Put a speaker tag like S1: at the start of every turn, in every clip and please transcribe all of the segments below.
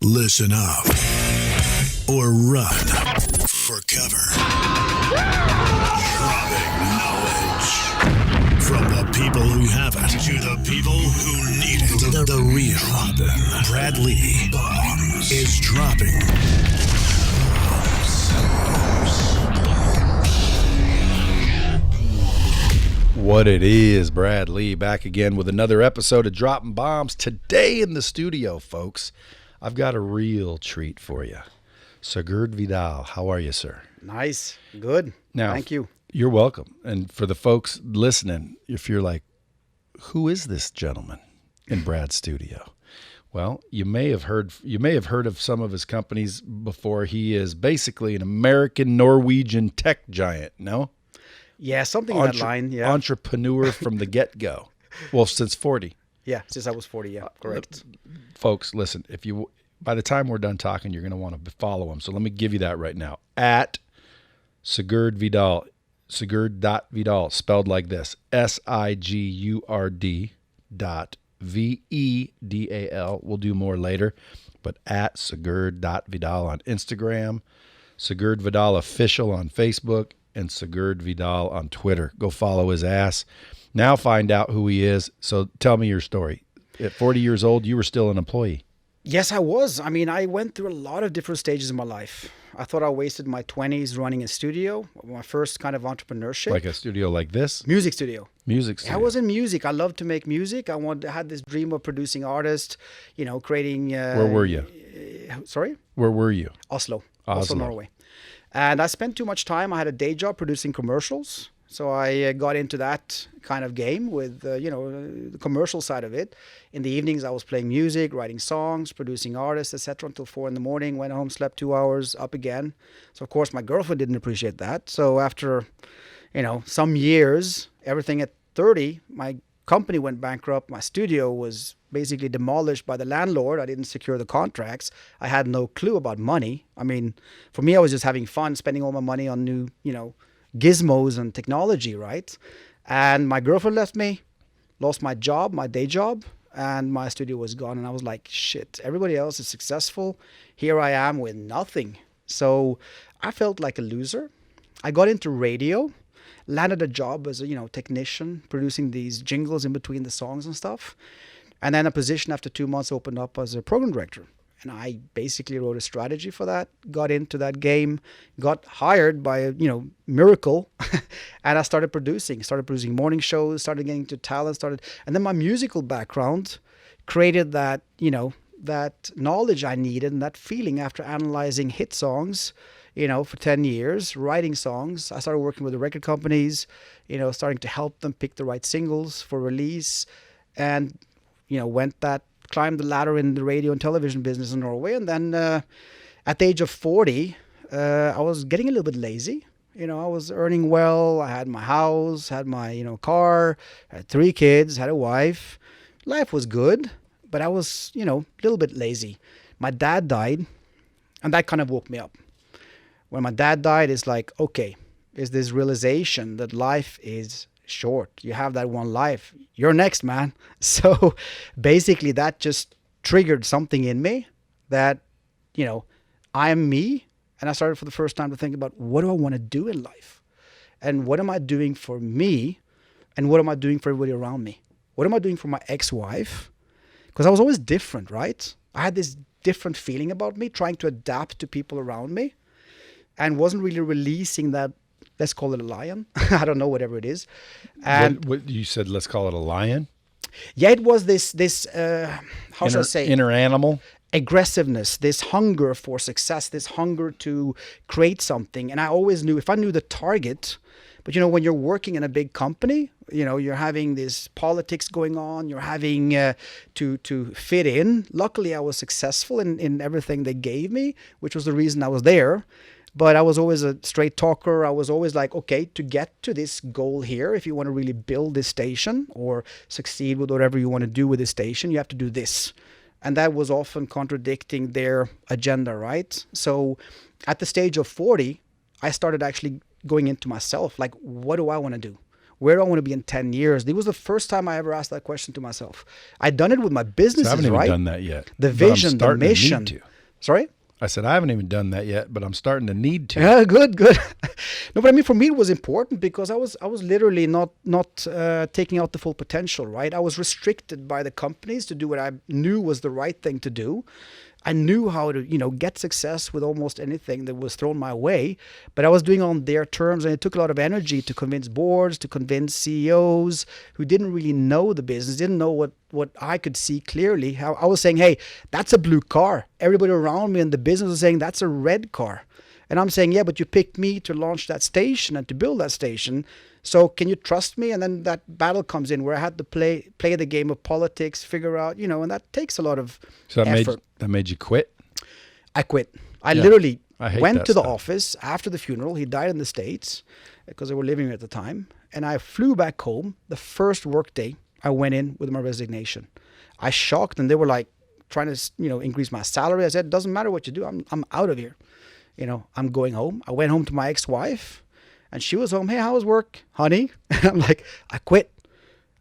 S1: Listen up or run for cover. Dropping knowledge from the people who have it to the people who need it. The real Brad Lee is dropping
S2: What it is, Brad Lee, back again with another episode of Dropping Bombs. Today in the studio, folks, I've got a real treat for you. Sigurd Vedal, how are you, sir?
S3: Nice. Good.
S2: Now,
S3: thank you.
S2: You're welcome. And for the folks listening, if you're like, who is this gentleman in Brad's studio? Well, you may have heard of some of his companies before. He is basically an American-Norwegian tech giant, no?
S3: Yeah, something in that line. Yeah.
S2: Entrepreneur from the get-go. Well, since 40.
S3: Yeah, since I was 40. Yeah, correct.
S2: Folks, listen. By the time we're done talking, you're going to want to follow him. So let me give you that right now. At Sigurd Vedal, Sigurd.Vedal, spelled like this: SIGURD VEDAL. We'll do more later, but at Sigurd.Vedal on Instagram, Sigurd Vedal Official on Facebook, and Sigurd Vedal on Twitter. Go follow his ass. Now find out who he is. So tell me your story. At 40 years old, you were still an employee.
S3: Yes, I was. I mean, I went through a lot of different stages in my life. I thought I wasted my 20s running a studio, my first kind of entrepreneurship.
S2: Like a studio like this?
S3: Music studio.
S2: Music studio.
S3: I was in music. I loved to make music. I had this dream of producing artists, creating...
S2: Where were you?
S3: Sorry?
S2: Where were you?
S3: Oslo, Norway. And I spent too much time. I had a day job producing commercials. So I got into that kind of game with, the commercial side of it. In the evenings, I was playing music, writing songs, producing artists, etc. until 4 a.m. Went home, slept 2 hours, up again. So, of course, my girlfriend didn't appreciate that. So after, some years, everything at 30, my company went bankrupt. My studio was basically demolished by the landlord. I didn't secure the contracts. I had no clue about money. I mean, for me, I was just having fun, spending all my money on new, gizmos and technology, right? And my girlfriend left me, lost my job, my day job, and my studio was gone. And I was like, shit, everybody else is successful. Here I am with nothing. So I felt like a loser. I got into radio, landed a job as a, technician, producing these jingles in between the songs and stuff. And then a position after 2 months opened up as a program director. And I basically wrote a strategy for that, got into that game, got hired by a, miracle. And I started producing morning shows, started getting into talent, and then my musical background created that, that knowledge I needed and that feeling after analyzing hit songs, for 10 years, writing songs. I started working with the record companies, starting to help them pick the right singles for release, and, climbed the ladder in the radio and television business in Norway. And then at the age of 40, I was getting a little bit lazy. I was earning well. I had my house, had my, car, had 3 kids, had a wife. Life was good, but I was, a little bit lazy. My dad died, and that kind of woke me up. When my dad died, it's like, okay, is this realization that life is short. You have that one life. You're next, man. So basically that just triggered something in me that, I am me. And I started for the first time to think about, what do I want to do in life? And what am I doing for me? And what am I doing for everybody around me? What am I doing for my ex-wife? Because I was always different, right? I had this different feeling about me, trying to adapt to people around me, and wasn't really releasing that. Let's call it a lion. I don't know, whatever it is. And
S2: what you said, let's call it a lion?
S3: Yeah, it was this how should I say?
S2: Inner animal?
S3: Aggressiveness, this hunger for success, this hunger to create something. And I always knew, if I knew the target, but when you're working in a big company, you're having this politics going on, you're having to fit in. Luckily, I was successful in everything they gave me, which was the reason I was there. But I was always a straight talker. I was always like, okay, to get to this goal here, if you want to really build this station or succeed with whatever you want to do with this station, you have to do this. And that was often contradicting their agenda, right? So at the stage of 40, I started actually going into myself. Like, what do I want to do? Where do I want to be in 10 years? It was the first time I ever asked that question to myself. I'd done it with my businesses,
S2: I haven't even
S3: right?
S2: done that yet.
S3: The vision, the mission. Sorry?
S2: I said, I haven't even done that yet, but I'm starting to need to.
S3: Yeah, good. No, but I mean, for me, it was important because I was literally not taking out the full potential, right? I was restricted by the companies to do what I knew was the right thing to do. I knew how to, get success with almost anything that was thrown my way, but I was doing it on their terms, and it took a lot of energy to convince boards, to convince CEOs who didn't really know the business, didn't know what I could see clearly. How I was saying, hey, that's a blue car. Everybody around me in the business was saying, that's a red car. And I'm saying, yeah, but you picked me to launch that station and to build that station. So can you trust me? And then that battle comes in where I had to play the game of politics, figure out, and that takes a lot of effort.
S2: That made you quit?
S3: I quit. I literally went to the
S2: stuff.
S3: office after the funeral. He died in the States because they were living here at the time. And I flew back home. The first work day, I went in with my resignation. I shocked, and they were like trying to, increase my salary. I said, it doesn't matter what you do. I'm out of here. I'm going home. I went home to my ex-wife, and she was home. Hey, how was work, honey? And I'm like, I quit.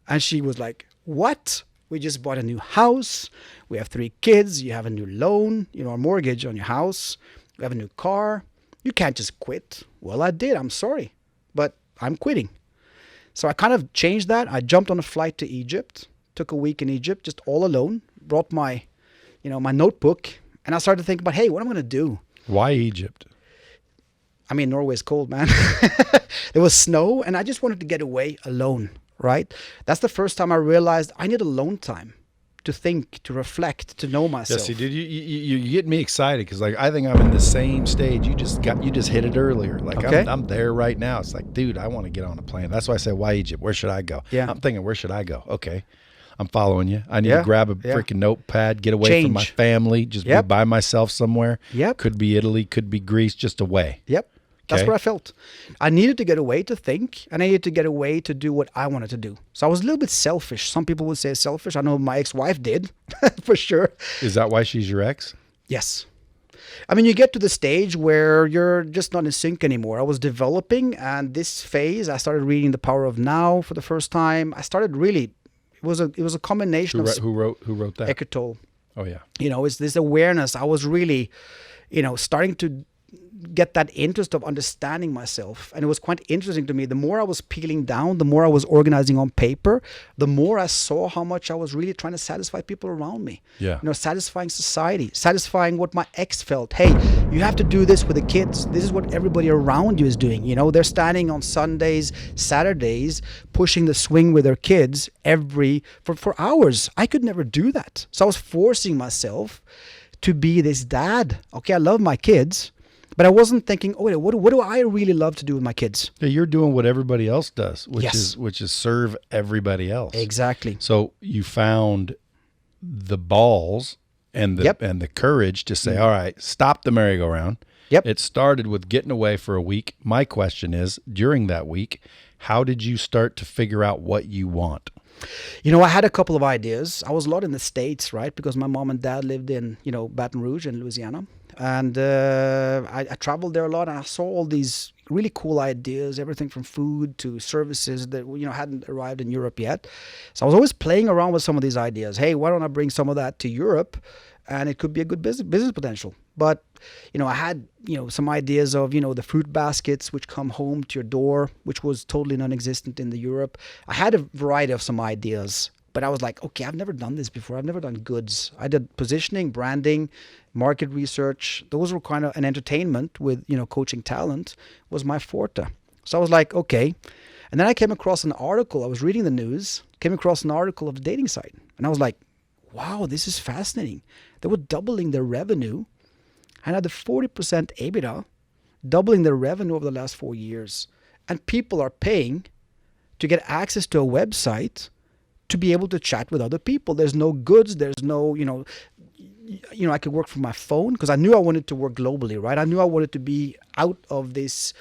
S3: And she was like, what? We just bought a new house. We have 3 kids. You have a new loan, a mortgage on your house. We have a new car. You can't just quit. Well, I did. I'm sorry, but I'm quitting. So I kind of changed that. I jumped on a flight to Egypt, took a week in Egypt, just all alone, brought my, my notebook, and I started to think about, hey, what am I going to do?
S2: Why Egypt?
S3: I mean, Norway's cold, man. There was snow, and I just wanted to get away alone, right? That's the first time I realized I need alone time to think, to reflect, to know myself.
S2: Yeah, see, dude, you get me excited because, I think I'm in the same stage. You just hit it earlier.
S3: Okay.
S2: I'm there right now. It's like, dude, I want to get on a plane. That's why I say, why Egypt? Where should I go?
S3: Yeah.
S2: I'm thinking, where should I go? Okay. I'm following you. I need to grab a freaking notepad, get away from my family, just be by myself somewhere.
S3: Yep.
S2: Could be Italy, could be Greece, just away.
S3: Yep. That's
S2: Okay.
S3: what I felt. I needed to get away to think, and I needed to get away to do what I wanted to do. So I was a little bit selfish. Some people would say selfish. I know my ex-wife did, for sure.
S2: Is that why she's your ex?
S3: Yes. I mean, you get to the stage where you're just not in sync anymore. I was developing, and this phase, I started reading The Power of Now for the first time. I started really... It was a combination of
S2: Who wrote that?
S3: Eckhart Tolle.
S2: Oh yeah.
S3: It's this awareness. I was really, starting to get that interest of understanding myself. And it was quite interesting to me. The more I was peeling down, the more I was organizing on paper, the more I saw how much I was really trying to satisfy people around me.
S2: Yeah.
S3: Satisfying society, satisfying what my ex felt. Hey, you have to do this with the kids. This is what everybody around you is doing. They're standing on Sundays, Saturdays, pushing the swing with their kids for hours. I could never do that. So I was forcing myself to be this dad. Okay, I love my kids, but I wasn't thinking, oh, wait, what do I really love to do with my kids?
S2: Yeah, you're doing what everybody else does, which
S3: Yes.
S2: is serve everybody else.
S3: Exactly.
S2: So you found the balls and the courage to say, all right, stop the merry-go-round.
S3: Yep.
S2: It started with getting away for a week. My question is, during that week, how did you start to figure out what you want?
S3: I had a couple of ideas. I was a lot in the States, right? Because my mom and dad lived in, Baton Rouge in Louisiana. And I traveled there a lot, and I saw all these really cool ideas, everything from food to services that, hadn't arrived in Europe yet. So I was always playing around with some of these ideas. Hey, why don't I bring some of that to Europe? And it could be a good business potential. But, I had, some ideas of, the fruit baskets which come home to your door, which was totally non-existent in the Europe. I had a variety of some ideas, but I was like, okay, I've never done this before. I've never done goods. I did positioning, branding, market research. Those were kind of an entertainment with, coaching talent was my forte. So I was like, okay. And then I came across an article. I was reading the news, came across an article of a dating site. And I was like, wow, this is fascinating. They were doubling their revenue and had a 40% EBITDA, doubling their revenue over the last 4 years. And people are paying to get access to a website to be able to chat with other people. There's no goods. There's no, I could work from my phone because I knew I wanted to work globally, right? I knew I wanted to be out of this,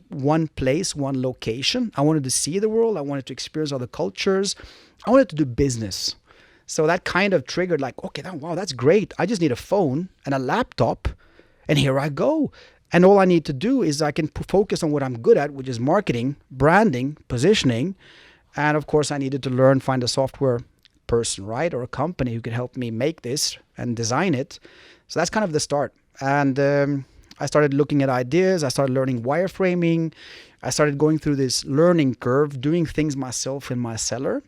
S3: one place, one location. I wanted to see the world. I wanted to experience other cultures. I wanted to do business. So that kind of triggered like, okay, wow, that's great. I just need a phone and a laptop, and here I go. And all I need to do is I can focus on what I'm good at, which is marketing, branding, positioning. And of course, I needed to find a software person, right? Or a company who could help me make this and design it. So that's kind of the start. And I started looking at ideas. I started learning wireframing. I started going through this learning curve, doing things myself in my cellar,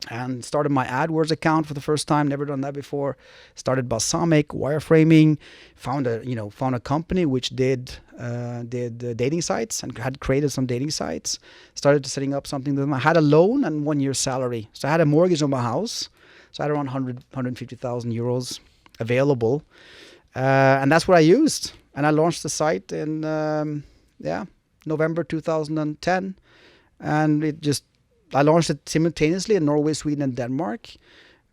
S3: and started my AdWords account for the first time. Never done that before. Started balsamic wireframing. Found a company which did dating sites and had created some dating sites. Started setting up something with them. I had a loan and 1 year's salary. So I had a mortgage on my house. So I had around 150,000 euros available. And that's what I used. And I launched the site in November 2010. And I launched it simultaneously in Norway, Sweden, and Denmark.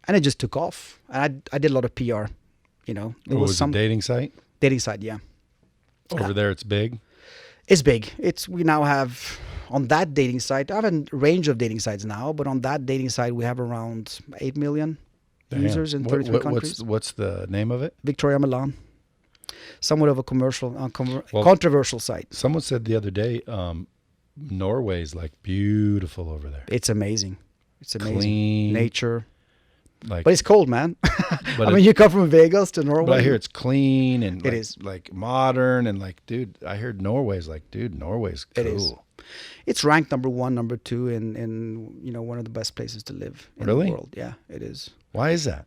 S3: And it just took off. And I did a lot of PR. It
S2: was a dating site?
S3: Dating site, yeah.
S2: Over there it's big?
S3: It's big. We now have, on that dating site, I have a range of dating sites now, but on that dating site we have around 8 million users in 33 countries.
S2: What's the name of it?
S3: Victoria Milan. Somewhat of a controversial site.
S2: Someone said the other day, Norway's like beautiful over there.
S3: It's amazing. It's amazing.
S2: Clean.
S3: Nature. But it's cold, man. You come from Vegas to Norway.
S2: But I hear it's clean and
S3: it is
S2: like modern and like, dude, I heard Norway's Norway's cool.
S3: It is. It's ranked number 1, number 2 in one of the best places to live in the world. Yeah, it is.
S2: Why is that?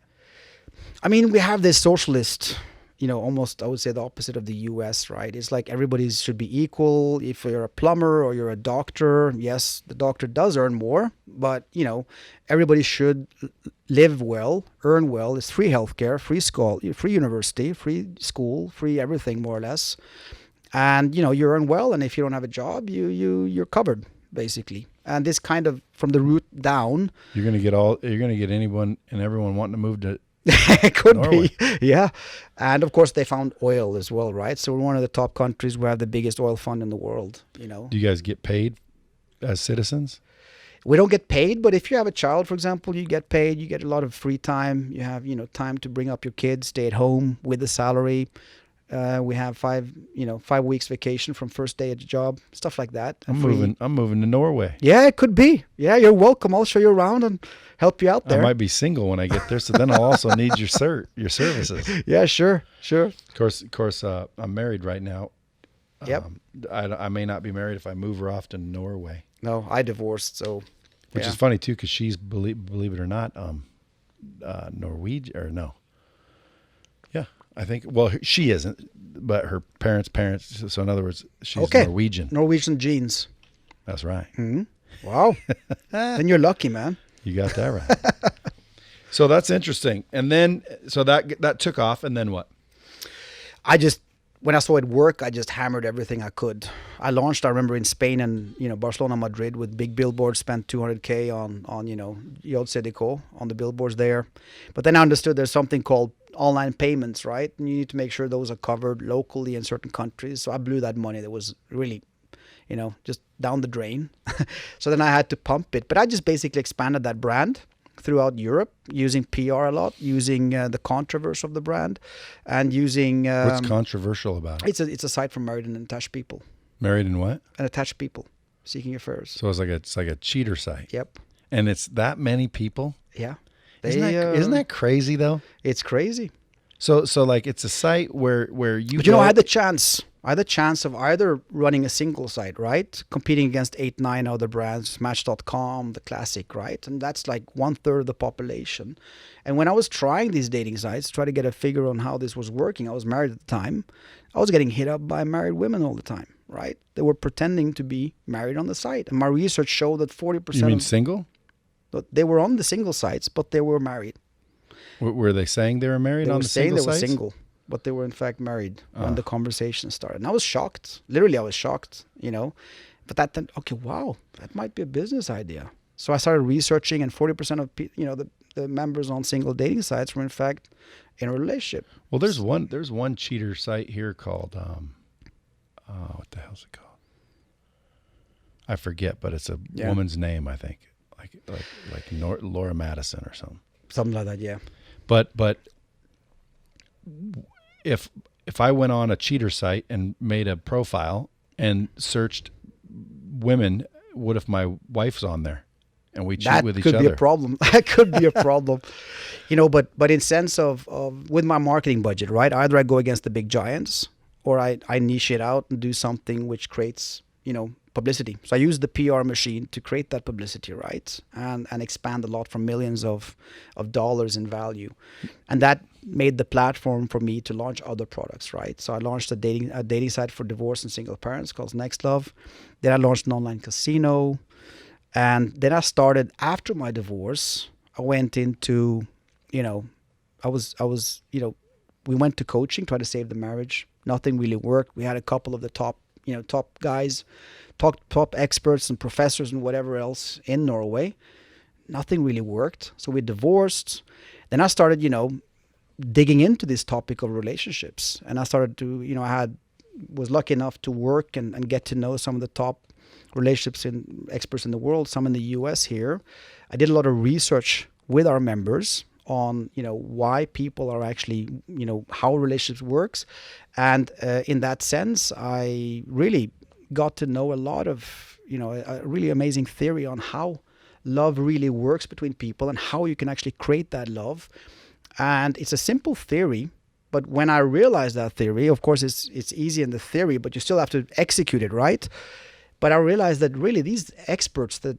S3: We have this socialist, almost I would say the opposite of the US, right? It's like everybody should be equal. If you're a plumber or you're a doctor, yes, the doctor does earn more, but everybody should live well, earn well. It's free healthcare, free school, free university, free school, free everything more or less. And you earn well, and if you don't have a job, you're covered basically. And this kind of from the root down,
S2: you're gonna get anyone and everyone wanting to move to
S3: it could
S2: Norway.
S3: Be, yeah. And of course they found oil as well, right? So we're one of the top countries. We have the biggest oil fund in the world.
S2: Do you guys get paid as citizens?
S3: We don't get paid, but if you have a child, for example, you get paid. You get a lot of free time. You have time to bring up your kids, stay at home with the salary. We have 5 weeks vacation from first day at the job, stuff like that.
S2: I'm moving to Norway.
S3: Yeah, it could be. Yeah, you're welcome. I'll show you around and help you out there.
S2: I might be single when I get there, so then I'll also need your services.
S3: Yeah, sure.
S2: Of course, I'm married right now.
S3: Yep.
S2: I may not be married if I move her off to Norway.
S3: No, I divorced, so.
S2: Which is funny too, because she's believe it or not, Norwegian or no. Yeah, I think. Well, she isn't, but her parents. So in other words, she's Norwegian.
S3: Norwegian genes.
S2: That's right.
S3: Mm-hmm. Wow. Then you're lucky, man.
S2: You got that right. So that's interesting. And then, so that took off, and then what?
S3: When I saw it work, I just hammered everything I could. I launched, I remember, in Spain and Barcelona, Madrid with big billboards, spent 200K on Yod Sediko, on the billboards there. But then I understood there's something called online payments, right? And you need to make sure those are covered locally in certain countries. So I blew that money that was really, just down the drain. So then I had to pump it. But I just basically expanded that brand throughout Europe, using PR a lot, using the controversy of the brand, and using...
S2: What's controversial about it?
S3: It's a site for married and attached people.
S2: Married and what?
S3: And attached people seeking affairs.
S2: So it's like a cheater site.
S3: Yep.
S2: And it's that many people?
S3: Yeah.
S2: Isn't that crazy though?
S3: It's crazy.
S2: So like it's a site where you.
S3: But I had the chance. I had the chance of either running a single site, right, competing against 8-9 other brands, Match.com, the classic, right, and that's like 1/3 of the population. And when I was trying these dating sites, try to get a figure on how this was working, I was married at the time. I was getting hit up by married women all the time, right? They were pretending to be married on the site, and my research showed that 40%.
S2: You mean single?
S3: They were on the single sites, but they were married.
S2: Were they saying they were married on the single sites?
S3: They were single, but they were in fact married when the conversation started. And I was shocked. Literally, I was shocked, But then, okay, wow, that might be a business idea. So I started researching, and 40% of the members on single dating sites were in fact in a relationship.
S2: Well, there's one cheater site here called what the hell's it called? I forget, but it's a woman's name, I think. Like Laura Madison or something.
S3: Something like that, yeah.
S2: But if I went on a cheater site and made a profile and searched women, what if my wife's on there and we cheat
S3: that
S2: with each
S3: could
S2: other.
S3: be a problem. That could be a problem, but in sense of with my marketing budget, right? Either I go against the big giants, or I niche it out and do something which creates, publicity. So I use the PR machine to create that publicity, right? And expand a lot from millions of dollars in value. And that made the platform for me to launch other products, right? So I launched a dating site for divorced and single parents called Next Love. Then I launched an online casino. And then I started, after my divorce, I went into, we went to coaching, trying to save the marriage. Nothing really worked. We had a couple of the top guys, top experts and professors and whatever else in Norway. Nothing really worked. So we divorced. Then I started, digging into this topic of relationships. And I started to, was lucky enough to work and get to know some of the top relationships experts in the world, some in the US here. I did a lot of research with our members on why people are actually how relationships works, and in that sense I really got to know a lot of a really amazing theory on how love really works between people and how you can actually create that love. And it's a simple theory, but when I realized that theory, of course it's easy in the theory, but you still have to execute it, right? But I realized that really these experts that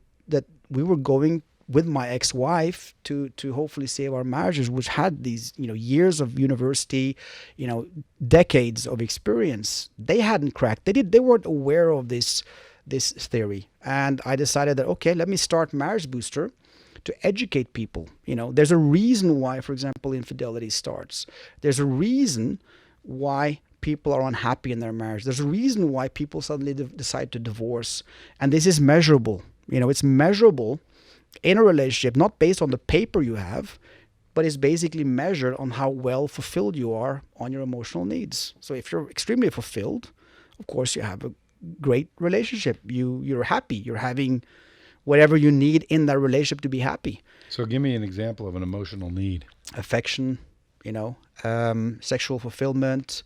S3: we were going with my ex-wife to hopefully save our marriages, which had these years of university, decades of experience, they hadn't cracked. They weren't aware of this theory. And I decided that, okay, let me start Marriage Booster to educate people. There's a reason why, for example, infidelity starts. There's a reason why people are unhappy in their marriage. There's a reason why people suddenly decide to divorce. And this is measurable. It's measurable in a relationship, not based on the paper you have, but it's basically measured on how well fulfilled you are on your emotional needs. So if you're extremely fulfilled, of course you have a great relationship. You're happy. You're having whatever you need in that relationship to be happy.
S2: So give me an example of an emotional need.
S3: Affection, sexual fulfillment,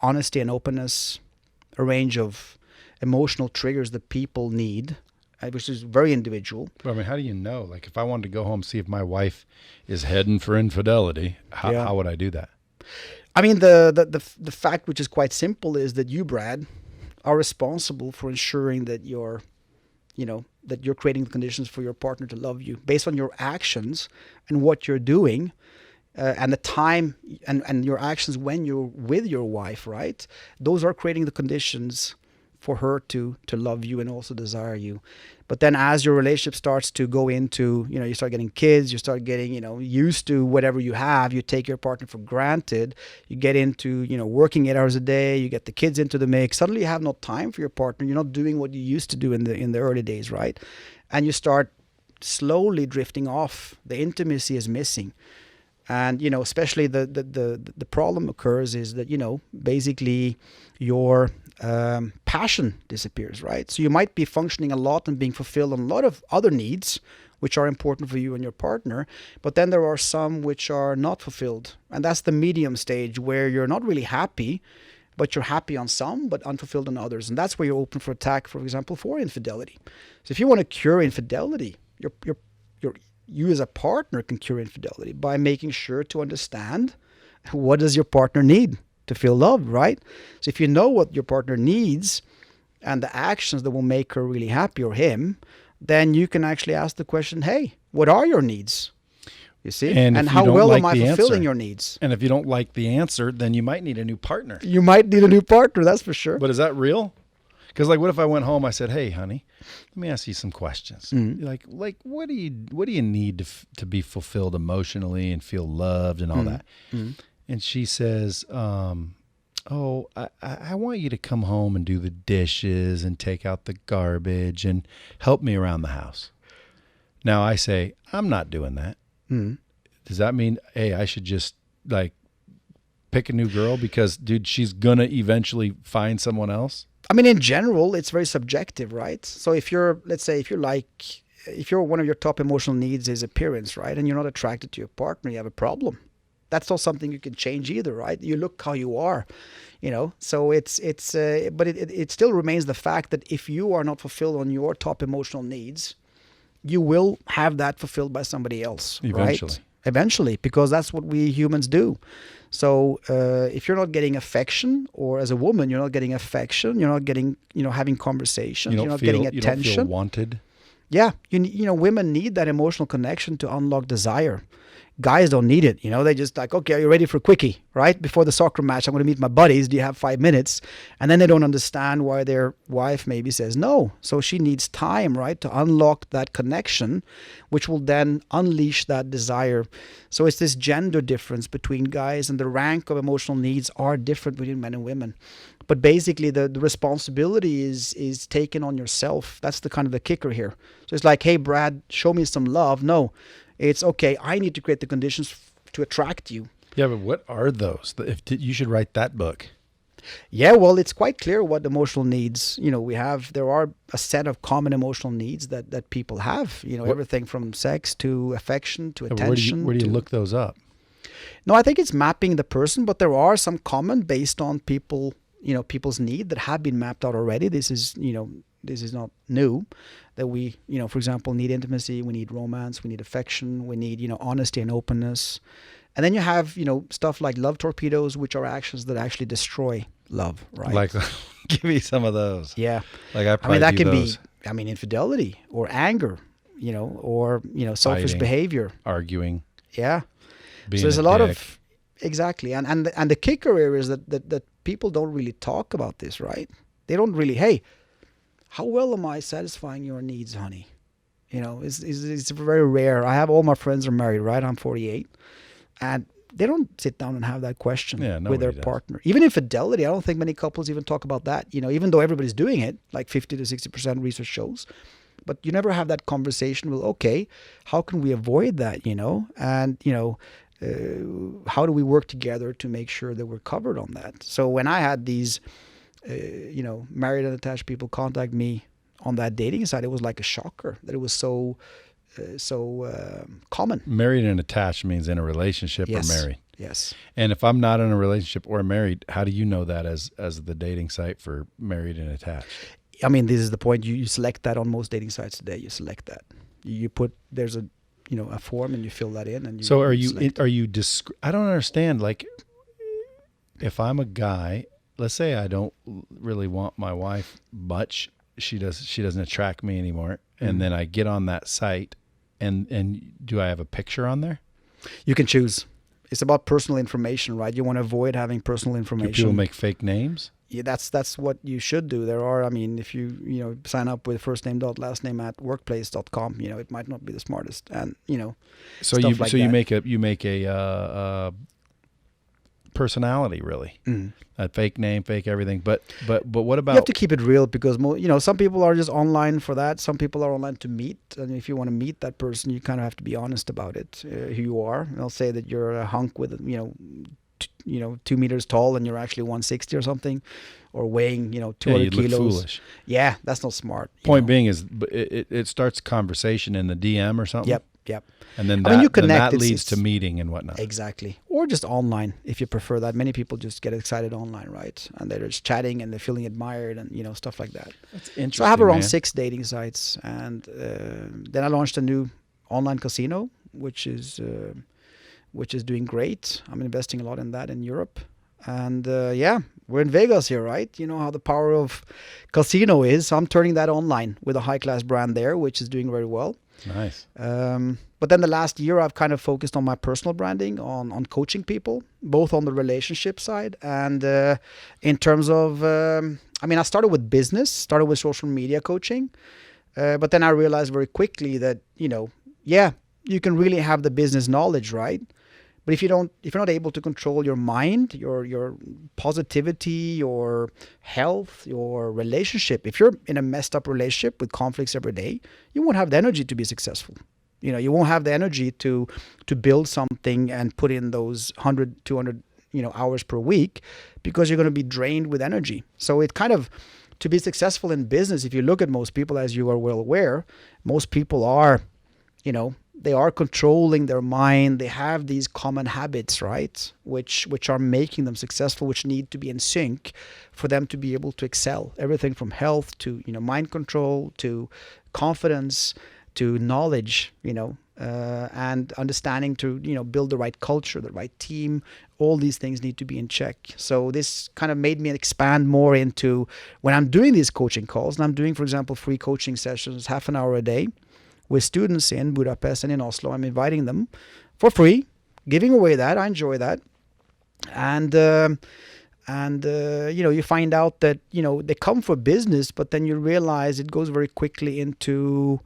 S3: honesty and openness, a range of emotional triggers that people need, which is very individual.
S2: Well, I mean, how do you know? Like, if I wanted to go home, see if my wife is heading for infidelity, how would I do that?
S3: I mean, the fact, which is quite simple, is that you, Brad, are responsible for ensuring that you're creating the conditions for your partner to love you based on your actions and what you're doing, and the time and your actions when you're with your wife, right? Those are creating the conditions for her to love you and also desire you. But then as your relationship starts to go into, you start getting kids, you start getting, used to whatever you have, you take your partner for granted, you get into, working 8 hours a day, you get the kids into the mix, suddenly you have no time for your partner, you're not doing what you used to do in the early days, right? And you start slowly drifting off, the intimacy is missing. And, especially the problem occurs is that, basically your passion disappears, right? So you might be functioning a lot and being fulfilled on a lot of other needs, which are important for you and your partner. But then there are some which are not fulfilled. And that's the medium stage where you're not really happy, but you're happy on some, but unfulfilled on others. And that's where you're open for attack, for example, for infidelity. So if you want to cure infidelity, you as a partner can cure infidelity by making sure to understand what does your partner need to feel loved, right? So if you know what your partner needs and the actions that will make her really happy, or him, then you can actually ask the question, hey, what are your needs? You see? And how well am I fulfilling your needs?
S2: And if you don't like the answer, then you might need a new partner.
S3: You might need a new partner, that's for sure.
S2: But is that real? Because what if I went home, I said, hey, honey, let me ask you some questions.
S3: Mm-hmm.
S2: Like what do you need to be fulfilled emotionally and feel loved and all that? Mm-hmm. And she says, I want you to come home and do the dishes and take out the garbage and help me around the house. Now I say, I'm not doing that. Mm-hmm. Does that mean, hey, I should just pick a new girl because, dude, she's going to eventually find someone else?
S3: I mean, in general, it's very subjective, right? So if you're one of your top emotional needs is appearance, right? And you're not attracted to your partner, you have a problem. that's not something you can change either, right? You look how you are, so but it still remains the fact that if you are not fulfilled on your top emotional needs, you will have that fulfilled by somebody else,
S2: Eventually.
S3: right? Eventually, because that's what we humans do. So if you're not getting affection, or as a woman, you're not getting affection, you're not getting, having conversations, you're not getting attention.
S2: You don't feel wanted.
S3: Yeah, women need that emotional connection to unlock desire. Guys don't need it. They just like, okay, are you ready for a quickie? Right before the soccer match, I'm going to meet my buddies. Do you have 5 minutes? And then they don't understand why their wife maybe says no. So she needs time, right, to unlock that connection, which will then unleash that desire. So it's this gender difference between guys, and the rank of emotional needs are different between men and women. But basically, the responsibility is taken on yourself. That's the kind of the kicker here. So it's like, hey, Brad, show me some love. No, it's okay. I need to create the conditions to attract you.
S2: Yeah, but what are those? You should write that book.
S3: Yeah, well, it's quite clear what emotional needs, we have. There are a set of common emotional needs that people have, everything from sex to affection to attention.
S2: Where do you look those up?
S3: No, I think it's mapping the person, but there are some common based on people's need that have been mapped out already. This is not new, that we, for example, need intimacy, we need romance, we need affection, we need, honesty and openness. And then you have, stuff like love torpedoes, which are actions that actually destroy love, right?
S2: Like, give me some of those.
S3: Yeah.
S2: Like
S3: I mean, that can
S2: those.
S3: be, infidelity or anger, or, selfish
S2: Fighting,
S3: behavior.
S2: Arguing.
S3: Yeah.
S2: Being
S3: So there's a
S2: dick.
S3: lot of, exactly. And the kicker here is that people don't really talk about this, right? They don't really, hey, how well am I satisfying your needs, honey? It's very rare. I have all my friends are married, right? I'm 48. And they don't sit down and have that question with their partner. Even infidelity, I don't think many couples even talk about that, even though everybody's doing it, like 50 to 60% research shows. But you never have that conversation with, okay, how can we avoid that, And, how do we work together to make sure that we're covered on that? So when I had these, married and attached people contact me on that dating site, it was like a shocker that it was so common.
S2: Married and attached means in a relationship or married.
S3: Yes.
S2: And if I'm not in a relationship or married, how do you know that as the dating site for married and attached?
S3: I mean, this is the point. You select that on most dating sites today. You select that. You put, there's a form, and you fill that in. And you,
S2: so are you I don't understand. Like, if I'm a guy, let's say I don't really want my wife much. She doesn't attract me anymore. And then I get on that site, and do I have a picture on there?
S3: You can choose. It's about personal information, right? You want to avoid having personal information.
S2: Do people make fake names?
S3: Yeah, that's what you should do. There are, if you sign up with firstname.lastname@workplace.com, it might not be the smartest, and
S2: So you make a personality, really. A fake name, fake everything. But what about?
S3: You have to keep it real, because some people are just online for that. Some people are online to meet, and if you want to meet that person, you kind of have to be honest about it, who you are. They'll say that you're a hunk with 2 meters tall and you're actually 160 or something, or weighing 200 kilos.
S2: Look foolish.
S3: Yeah, that's not smart.
S2: Point being is it starts conversation in the DM or something.
S3: Yep.
S2: And then
S3: you connect.
S2: Then that leads to meeting and whatnot.
S3: Exactly. Or just online, if you prefer that. Many people just get excited online, right? And they're just chatting and they're feeling admired and stuff like that.
S2: That's interesting.
S3: So I have around 6 dating sites, and then I launched a new online casino, which is doing great. I'm investing a lot in that in Europe. And we're in Vegas here, right? You know how the power of casino is. So I'm turning that online with a high-class brand there, which is doing very well.
S2: Nice.
S3: But then the last year, I've kind of focused on my personal branding, on coaching people, both on the relationship side and in terms of, I started with business, started with social media coaching. But then I realized very quickly that, you can really have the business knowledge, right? But if you're not able to control your mind, your positivity, your health, your relationship, if you're in a messed up relationship with conflicts every day, you won't have the energy to be successful. You won't have the energy to build something and put in those 100, 200, hours per week, because you're going to be drained with energy. So it kind of, to be successful in business, if you look at most people, as you are well aware, most people are, they are controlling their mind. They have these common habits, right? Which are making them successful, which need to be in sync for them to be able to excel. Everything from health to, mind control, to confidence, to knowledge, and understanding to, build the right culture, the right team. All these things need to be in check. So this kind of made me expand more into when I'm doing these coaching calls, and I'm doing, for example, free coaching sessions, half an hour a day with students in Budapest and in Oslo. I'm inviting them for free, giving away that. I enjoy that. And you find out that, they come for business, but then you realize it goes very quickly into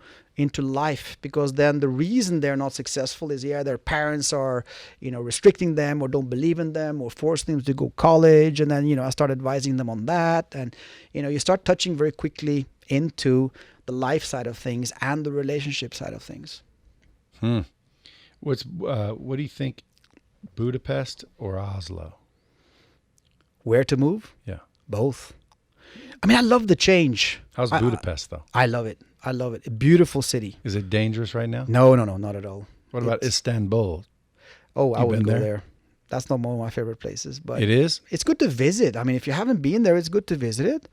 S3: life, because then the reason they're not successful is their parents are, restricting them or don't believe in them or forcing them to go college. And then, I start advising them on that. And, you start touching very quickly into the life side of things and the relationship side of things.
S2: What do you think, Budapest or Oslo?
S3: Where to move?
S2: Yeah.
S3: Both. I mean, I love the change.
S2: How's Budapest, though?
S3: I love it. I love it. A beautiful city.
S2: Is it dangerous right now?
S3: No, not at all.
S2: What about Istanbul?
S3: Oh, I wouldn't go there. That's not one of my favorite places. But
S2: it is?
S3: It's good to visit. I mean, if you haven't been there, it's good to visit it.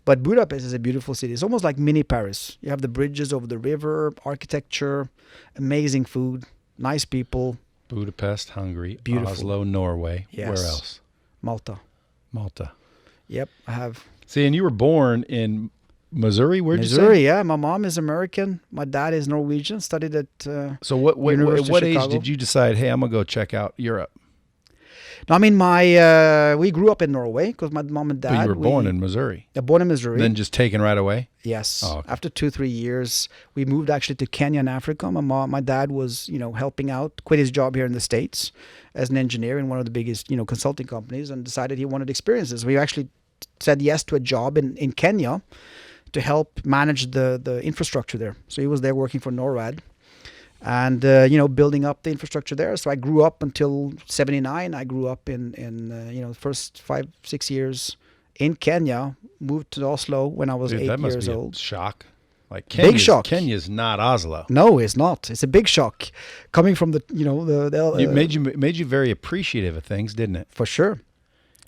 S3: But Budapest is a beautiful city. It's almost like mini Paris. You have the bridges over the river, architecture, amazing food, nice people.
S2: Budapest, Hungary.
S3: Beautiful.
S2: Oslo, Norway.
S3: Yes.
S2: Where else?
S3: Malta. Yep, I have.
S2: See, and you were born in Missouri. Where'd you say?
S3: Missouri, yeah. My mom is American. My dad is Norwegian. Studied at
S2: So what
S3: University of
S2: age
S3: Chicago.
S2: did you decide, hey, I'm going to go check out Europe?
S3: No, I mean, we grew up in Norway because my mom and dad.
S2: But you were born in Missouri.
S3: Born in Missouri.
S2: Then just taken right away?
S3: Yes.
S2: Oh, okay.
S3: After 2-3 years, we moved actually to Kenya in Africa. My dad was, helping out, quit his job here in the States as an engineer in one of the biggest, consulting companies, and decided he wanted experiences. We actually said yes to a job in Kenya to help manage the infrastructure there. So he was there working for NORAD and, building up the infrastructure there. So I grew up until 79. I grew up in the first 5-6 years in Kenya, moved to Oslo when I was 8
S2: that must
S3: years
S2: be
S3: old.
S2: A shock. Like
S3: Big shock.
S2: Kenya's not Oslo.
S3: No, it's not. It's a big shock coming from the.
S2: It made you very appreciative of things, didn't it?
S3: For sure.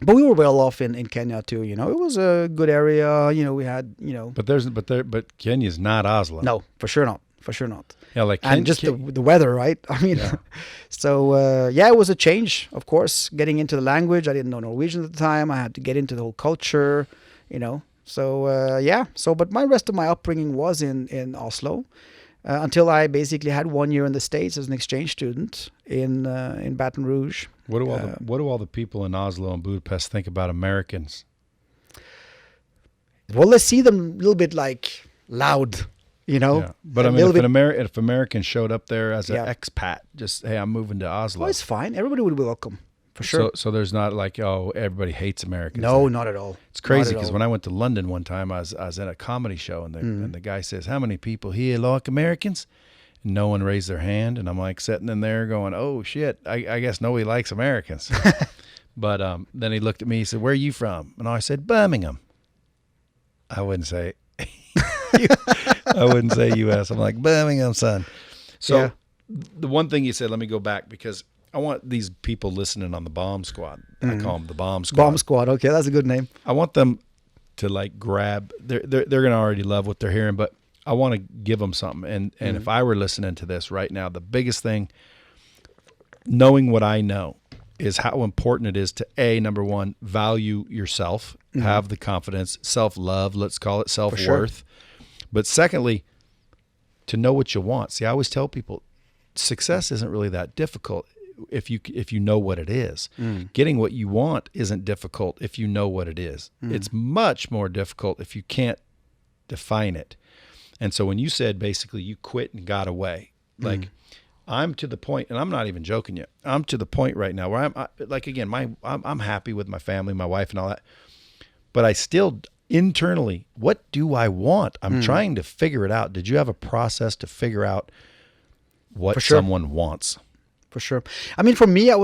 S3: But we were well off in Kenya too. It was a good area. We had.
S2: But Kenya's not Oslo.
S3: No, for sure not. For sure not.
S2: Yeah,
S3: and just the weather, right? I mean, so it was a change, of course. Getting into the language, I didn't know Norwegian at the time. I had to get into the whole culture, So but my rest of my upbringing was in Oslo, until I basically had 1 year in the States as an exchange student in Baton Rouge.
S2: What do all the people in Oslo and Budapest think about Americans?
S3: Well, they see them a little bit like loud.
S2: Yeah. But I mean, if Americans showed up there as an expat, just, hey, I'm moving to Oslo.
S3: Well, it's fine. Everybody would be welcome, for sure.
S2: So there's not like, oh, everybody hates Americans.
S3: No, not at all.
S2: It's crazy because when I went to London one time, I was in a comedy show, and the guy says, how many people here like Americans? And no one raised their hand, and I'm like sitting in there going, oh, shit, I guess nobody likes Americans. But then he looked at me, he said, where are you from? And I said, Birmingham. I wouldn't say I wouldn't say U.S. I'm like, Birmingham, son. So the one thing you said, let me go back because I want these people listening on the Bomb Squad. I call them the Bomb Squad.
S3: Bomb Squad. Okay, that's a good name.
S2: I want them to like grab. They're going to already love what they're hearing, but I want to give them something. And if I were listening to this right now, the biggest thing, knowing what I know, is how important it is to number one, value yourself, have the confidence, self-love, let's call it self-worth. Sure. But secondly, to know what you want. See, I always tell people success isn't really that difficult if you know what it is. Getting what you want isn't difficult if you know what it is. It's much more difficult if you can't define it. And so when you said basically you quit and got away, like I'm to the point, and I'm not even joking yet. I'm to the point right now where I'm happy with my family, my wife, and all that. But I still internally, what do I want? I'm trying to figure it out. Did you have a process to figure out what someone wants?
S3: For sure. I mean, for me, I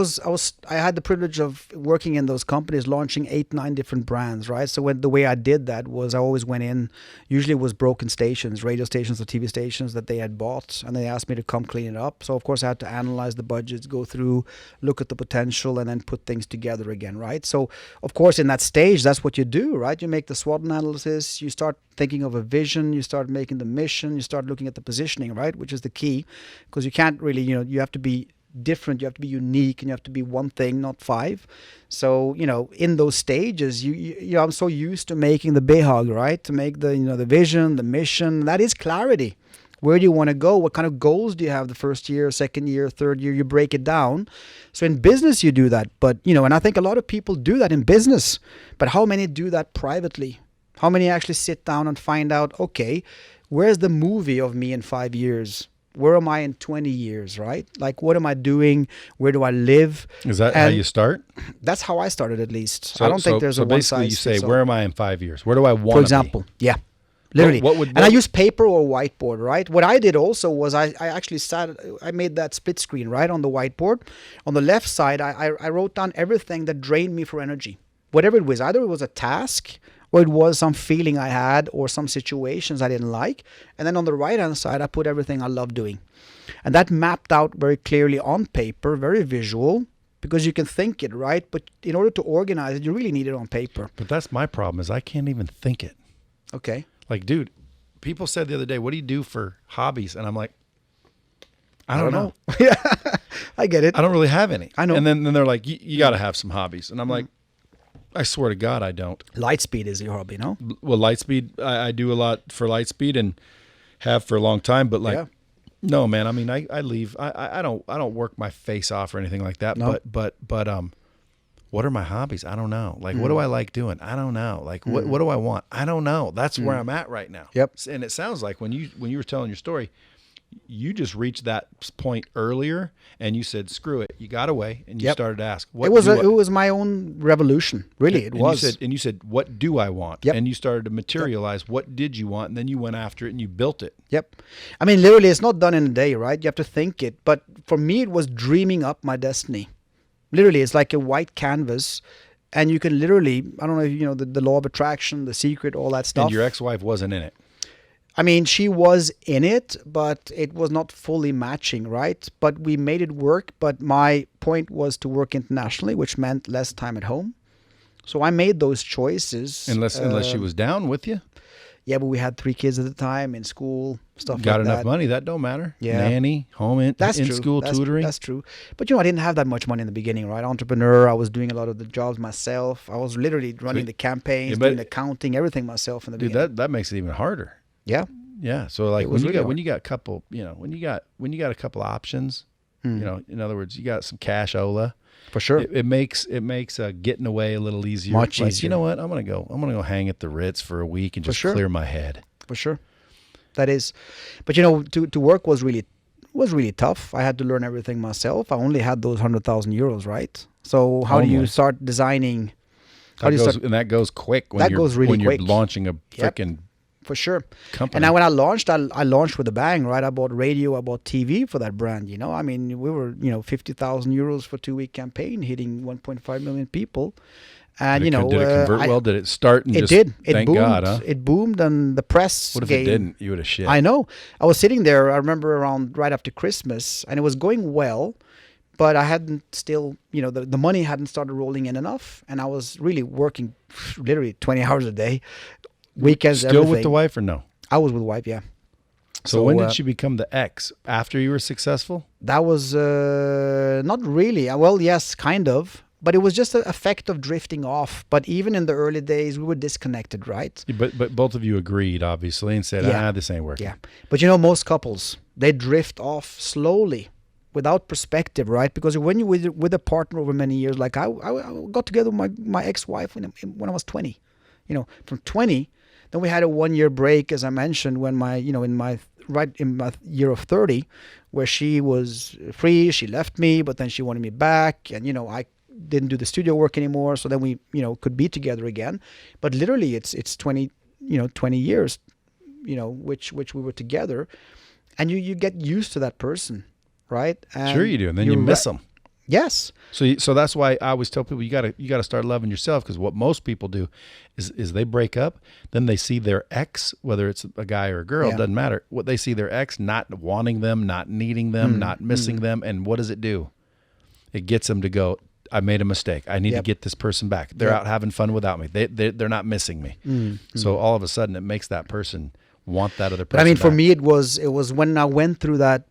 S3: had the privilege of working in those companies, launching 8-9 different brands, right? So the way I did that was I always went in, usually it was broken stations, radio stations or TV stations that they had bought, and they asked me to come clean it up. So of course I had to analyze the budgets, go through, look at the potential, and then put things together again, right? So of course in that stage, that's what you do, right? You make the SWOT analysis, you start thinking of a vision, you start making the mission, you start looking at the positioning, right? Which is the key, because you can't really, you have to be different, you have to be unique, and you have to be one thing, not five. So in those stages, you I'm so used to making the behag, right? To make the the vision, the mission. That is clarity. Where do you want to go? What kind of goals do you have the first year, second year, third year? You break it down. So in business you do that, but and I think a lot of people do that in business, but how many do that privately? How many actually sit down and find out, okay, where's the movie of me in 5 years? Where am I in 20 years, right? Like, what am I doing? Where do I live?
S2: Is that how you start?
S3: That's how I started, at least. So, I don't think there's a one size.
S2: So basically you say, where am I in 5 years? Where do I want to be?
S3: For example, yeah. Literally. And I use paper or whiteboard, right? What I did also was I actually I made that split screen, right, on the whiteboard. On the left side, I wrote down everything that drained me for energy. Whatever it was, either it was a task, or it was some feeling I had, or some situations I didn't like. And then on the right-hand side, I put everything I love doing. And that mapped out very clearly on paper, very visual, because you can think it, right? But in order to organize it, you really need it on paper.
S2: But that's my problem, is I can't even think it.
S3: Okay.
S2: Like, dude, people said the other day, what do you do for hobbies? And I'm like, I don't know.
S3: Yeah, I get it.
S2: I don't really have any.
S3: I know.
S2: And then they're like, you got to have some hobbies. And I'm like, I swear to God, I don't.
S3: Lightspeed is your hobby, no?
S2: Well, Lightspeed, I do a lot for Lightspeed and have for a long time. But like, no, man. I mean, I leave. I don't work my face off or anything like that. No. But what are my hobbies? I don't know. Like, what do I like doing? I don't know. Like, what do I want? I don't know. That's where I'm at right now.
S3: Yep.
S2: And it sounds like when you were telling your story, you just reached that point earlier, and you said, "Screw it." You got away, and you started to ask, "What?" It
S3: was my own revolution. Really, it was.
S2: You said, "What do I want?"
S3: Yep.
S2: And you started to materialize. What did you want? And then you went after it, and you built it.
S3: Yep. I mean, literally, it's not done in a day, right? You have to think it. But for me, it was dreaming up my destiny. Literally, it's like a white canvas, and you can literally, I don't know if you know the law of attraction, The Secret, all that stuff.
S2: And your ex-wife wasn't in it.
S3: I mean, she was in it, but it was not fully matching, right? But we made it work. But my point was to work internationally, which meant less time at home. So I made those choices.
S2: Unless she was down with you.
S3: Yeah, but we had 3 kids at the time in school, stuff like that.
S2: Got enough money, that don't matter.
S3: Yeah.
S2: Nanny, home in-school tutoring.
S3: That's true. But I didn't have that much money in the beginning, right? Entrepreneur, I was doing a lot of the jobs myself. I was literally running the campaigns, doing accounting, everything myself in the beginning.
S2: Dude, that makes it even harder.
S3: Yeah.
S2: Yeah. So like when you got a couple, when you got a couple options, in other words, you got some cashola.
S3: For sure.
S2: It makes getting away a little easier.
S3: Much
S2: like,
S3: easier.
S2: You know what? I'm gonna go hang at the Ritz for a week and just clear my head.
S3: For sure. That is. But to work was really tough. I had to learn everything myself. I only had those 100,000 euros, right? So how do you start designing?
S2: And that goes quick when you're launching a freaking
S3: for sure.
S2: company.
S3: And now when I launched with a bang, right? I bought radio, I bought TV for that brand, I mean, we were, 50,000 euros for 2-week campaign hitting 1.5 million people. And,
S2: did it convert well? Did it start? And
S3: it did. It
S2: thank
S3: boomed.
S2: God, huh?
S3: It boomed, and the press
S2: What if it didn't? You would have shit.
S3: I know. I was sitting there, I remember around right after Christmas, and it was going well, but I hadn't still, the money hadn't started rolling in enough, and I was really working literally 20 hours a day. Weekends,
S2: Still
S3: everything.
S2: with the wife or no?
S3: I was with the wife, yeah.
S2: So when did she become the ex? After you were successful?
S3: That was not really. Well, yes, kind of. But it was just an effect of drifting off. But even in the early days, we were disconnected, right?
S2: Yeah, but both of you agreed, obviously, and said, this ain't working.
S3: Yeah. But most couples, they drift off slowly without perspective, right? Because when you're with a partner over many years, like I got together with my ex-wife when I was 20. From 20... Then we had a 1-year break, as I mentioned, when in my year of 30, where she was free. She left me, but then she wanted me back, and I didn't do the studio work anymore. So then we could be together again. But literally, it's 20 years, which we were together, and you get used to that person. right? And
S2: Sure you do, and then you miss them.
S3: Yes.
S2: So that's why I always tell people you gotta start loving yourself, because what most people do is they break up, then they see their ex, whether it's a guy or a girl,
S3: Yeah.
S2: doesn't matter. What they see their ex not wanting them, not needing them, not missing them, and what does it do? It gets them to go, I made a mistake. I need to get this person back. They're out having fun without me. They're not missing me. So all of a sudden it makes that person want that other person.
S3: But I mean, for
S2: back.
S3: me, it was when I went through that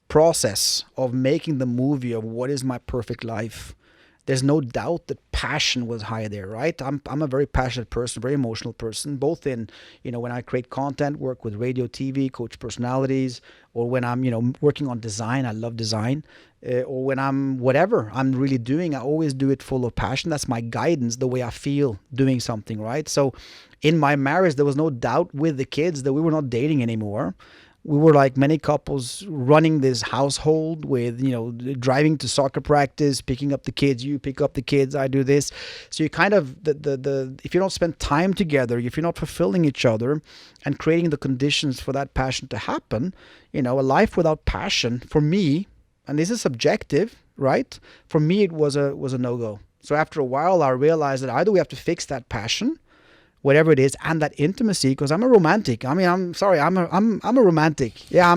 S3: process of making the movie of what is my perfect life. There's no doubt that passion was high there, right? I'm a very passionate person, very emotional person, both in, when I create content, work with radio, TV, coach personalities, or when I'm, working on design. I love design. Or when I'm whatever I'm really doing, I always do it full of passion. That's my guidance, the way I feel doing something, right? So in my marriage, there was no doubt with the kids that we were not dating anymore. We were like many couples running this household with, driving to soccer practice, picking up the kids, you pick up the kids, I do this. So you kind of, if you don't spend time together, if you're not fulfilling each other and creating the conditions for that passion to happen, a life without passion, for me, and this is subjective, right? For me, it was a no-go. So after a while, I realized that either we have to fix that passion, whatever it is, and that intimacy, because I'm a romantic. I mean, I'm sorry, I'm a romantic. Yeah,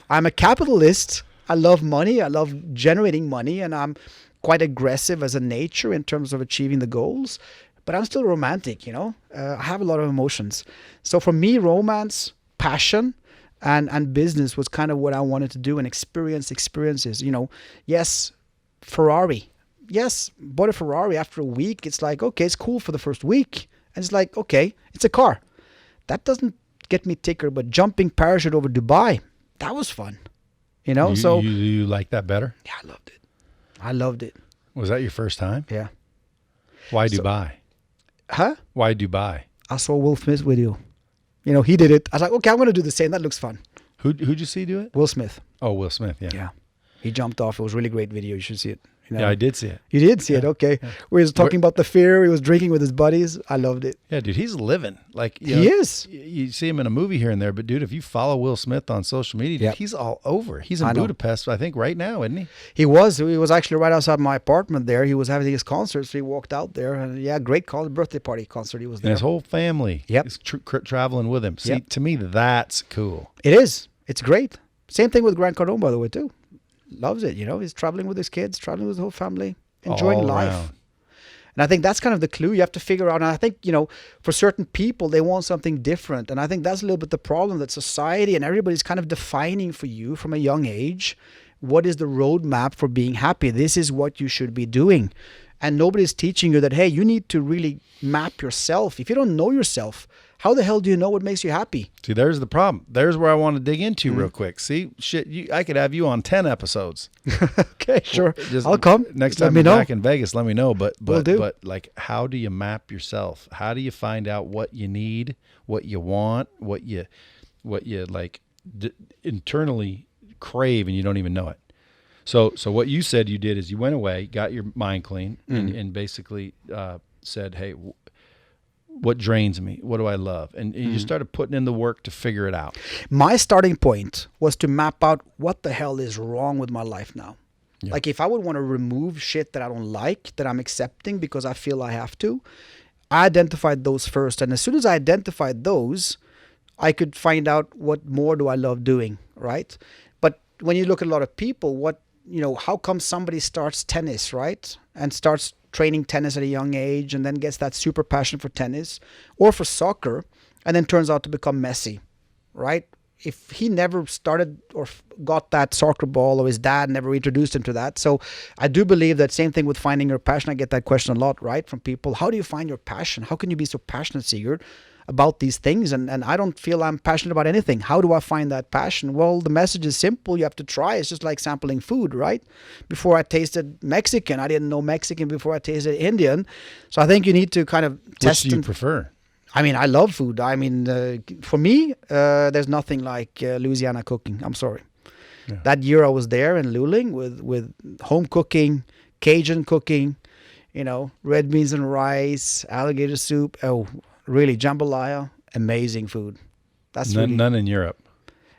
S3: I'm a capitalist. I love money. I love generating money, and I'm quite aggressive as a nature in terms of achieving the goals. But I'm still romantic, I have a lot of emotions. So for me, romance, passion, and business was kind of what I wanted to do, and experiences. Yes, Ferrari. Yes, bought a Ferrari after a week. It's like, okay, it's cool for the first week. And it's like, okay, it's a car. That doesn't get me ticker, but jumping parachute over Dubai, that was fun. So
S2: you like that better?
S3: Yeah, I loved it.
S2: Was that your first time?
S3: Yeah.
S2: Why Dubai?
S3: Huh?
S2: Why Dubai?
S3: I saw Will Smith's video. He did it. I was like, okay, I'm going to do the same. That looks fun.
S2: Who'd you see do it?
S3: Will Smith.
S2: Oh, Will Smith, yeah.
S3: Yeah. He jumped off. It was a really great video. You should see it.
S2: Yeah, I did see it.
S3: You did see it? Okay.
S2: Yeah.
S3: We was talking about the fear. He was drinking with his buddies. I loved it.
S2: Yeah, dude, he's living. Like
S3: he is.
S2: You see him in a movie here and there, but dude, if you follow Will Smith on social media, dude, he's all over. He's in Budapest, I think, right now, isn't he?
S3: He was actually right outside my apartment there. He was having his concert, so he walked out there. And great birthday party concert. He was there.
S2: And his whole family is traveling with him. See, to me, that's cool.
S3: It is. It's great. Same thing with Grant Cardone, by the way, too. Loves it. He's traveling with his kids, traveling with his whole family. Enjoying life. And I think that's kind of the clue you have to figure out. And I think, for certain people, they want something different. And I think that's a little bit the problem, that society and everybody's kind of defining for you from a young age, what is the roadmap for being happy? This is what you should be doing. And nobody's teaching you that, hey, you need to really map yourself. If you don't know yourself, how the hell do you know what makes you happy?
S2: See, there's the problem. There's where I want to dig into real quick. See, I could have you on 10 episodes.
S3: Okay, sure.
S2: Just
S3: I'll come.
S2: Next time you're back in Vegas, let me know. But like, how do you map yourself? How do you find out what you need, what you want, what you like internally crave, and you don't even know it? So what you said you did is you went away, got your mind clean, and basically said, hey, what drains me? What do I love? And you started putting in the work to figure it out. My
S3: starting point was to map out what the hell is wrong with my life now.
S2: Yeah.
S3: Like if I would want to remove shit that I don't like, that I'm accepting because I feel I have to, I identified those first. And as soon as I identified those, I could find out what more do I love doing, right? But when you look at a lot of people, how come somebody starts tennis, right? And starts training tennis at a young age and then gets that super passion for tennis or for soccer and then turns out to become Messi, right? If he never started or got that soccer ball, or his dad never introduced him to that. So I do believe that same thing with finding your passion. I get that question a lot, right? From people. How do you find your passion? How can you be so passionate, Sigurd, about these things? And I don't feel I'm passionate about anything. How do I find that passion? Well, the message is simple. You have to try. It's just like sampling food, right? Before I tasted Mexican, I didn't know Mexican before I tasted Indian. So I think you need to kind of test.
S2: Which do you prefer?
S3: I mean, I love food. I mean, for me, there's nothing like Louisiana cooking. I'm sorry. Yeah. That year I was there in Luling with home cooking, Cajun cooking, red beans and rice, alligator soup. Oh, really, jambalaya, amazing food. That's
S2: none in Europe.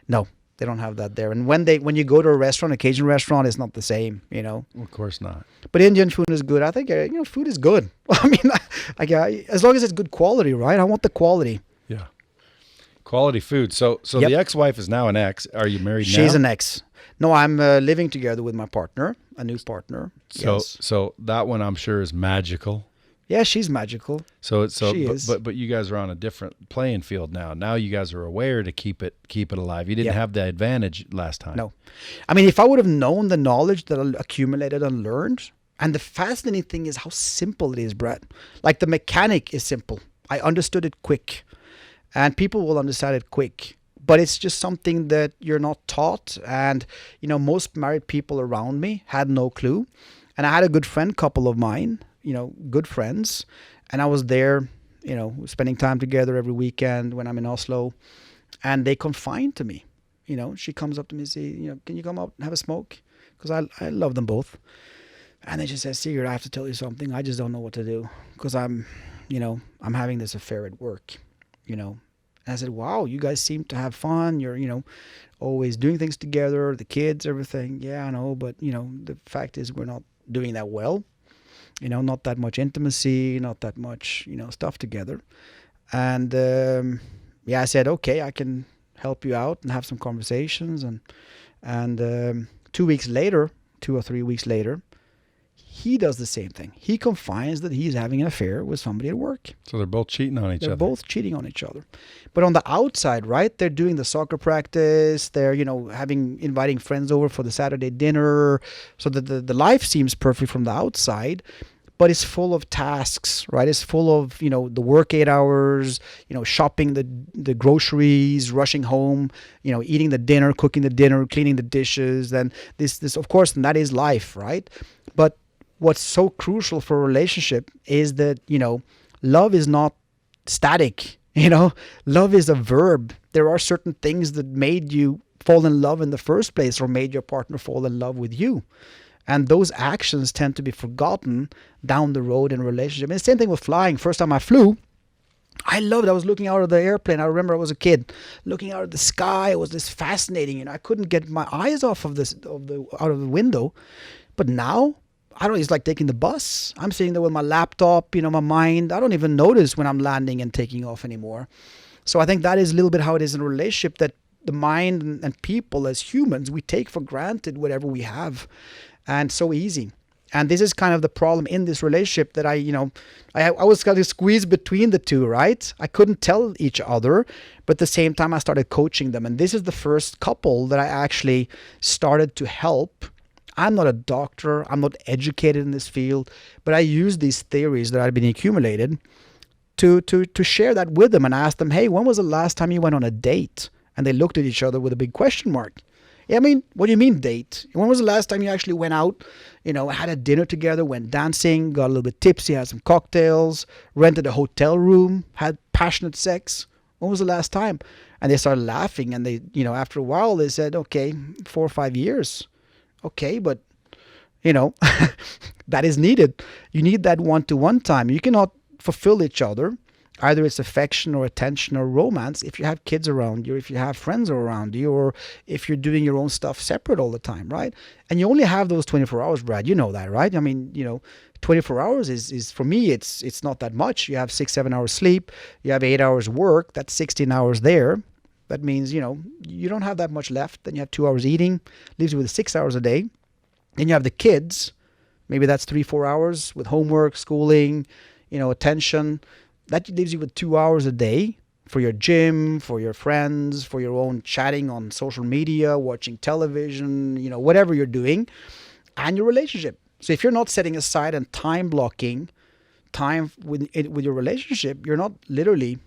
S3: No, They don't have that there. And when you go to a restaurant, Cajun restaurant, it's not the same, you know.
S2: Of course not.
S3: But Indian food is good. I think food is good. I mean, as long as it's good quality, right? I want the quality.
S2: Yeah. Quality food. So
S3: Yep.
S2: the ex-wife is now an ex. Are you married now?
S3: She's an ex. No, I'm living together with my partner, a new partner. Yes.
S2: So that one I'm sure is magical.
S3: Yeah, she's magical. She is.
S2: But you guys are on a different playing field now. Now you guys are aware to keep it alive. You didn't have the advantage last time.
S3: No. I mean, if I would have known the knowledge that I accumulated and learned, and the fascinating thing is how simple it is, Brad. Like the mechanic is simple. I understood it quick, and people will understand it quick. But it's just something that you're not taught. And, most married people around me had no clue. And I had a good friend couple of mine, good friends. And I was there, spending time together every weekend when I'm in Oslo. And they confide to me. She comes up to me and says, can you come up and have a smoke? Because I love them both. And they just said, Sigurd, I have to tell you something. I just don't know what to do. Because I'm having this affair at work, And I said, wow, you guys seem to have fun. You're, always doing things together, the kids, everything. Yeah, I know. But, the fact is we're not doing that well. Not that much intimacy, not that much, stuff together. And, I said, okay, I can help you out and have some conversations. And 2 weeks later, 2 or 3 weeks later, he does the same thing. He confides that he's having an affair with somebody at work.
S2: So they're both cheating on each other.
S3: They're both cheating on each other. But on the outside, right, they're doing the soccer practice. They're, inviting friends over for the Saturday dinner. So the life seems perfect from the outside, but it's full of tasks, right? It's full of, the work 8 hours, shopping the groceries, rushing home, eating the dinner, cooking the dinner, cleaning the dishes. Then this, of course, and that is life, right? But what's so crucial for a relationship is that, love is not static. Love is a verb. There are certain things that made you fall in love in the first place or made your partner fall in love with you. And those actions tend to be forgotten down the road in a relationship. And the same thing with flying. First time I flew, I loved it. I was looking out of the airplane. I remember I was a kid looking out of the sky. It was this fascinating. I couldn't get my eyes off of out of the window. But now, it's like taking the bus. I'm sitting there with my laptop, my mind. I don't even notice when I'm landing and taking off anymore. So I think that is a little bit how it is in a relationship, that the mind and people as humans, we take for granted whatever we have. And so easy. And this is kind of the problem in this relationship, that I was kind of squeezed between the two, right? I couldn't tell each other, but at the same time I started coaching them. And this is the first couple that I actually started to help. I'm not a doctor. I'm not educated in this field, but I use these theories that I've been accumulated to share that with them and ask them, hey, when was the last time you went on a date? And they looked at each other with a big question mark. Yeah, I mean, what do you mean date? When was the last time you actually went out, had a dinner together, went dancing, got a little bit tipsy, had some cocktails, rented a hotel room, had passionate sex? When was the last time? And they started laughing, and they, after a while they said, okay, 4 or 5 years. Okay, but, that is needed. You need that one-to-one time. You cannot fulfill each other. Either it's affection or attention or romance if you have kids around you, if you have friends around you, or if you're doing your own stuff separate all the time, right? And you only have those 24 hours, Brad. You know that, right? I mean, 24 hours is for me, it's not that much. You have 6-7 hours sleep. You have 8 hours work. That's 16 hours there. That means, you don't have that much left. Then you have 2 hours eating, leaves you with 6 hours a day. Then you have the kids. Maybe that's 3-4 hours with homework, schooling, attention. That leaves you with 2 hours a day for your gym, for your friends, for your own chatting on social media, watching television, whatever you're doing, and your relationship. So if you're not setting aside and time blocking time with your relationship, you're not really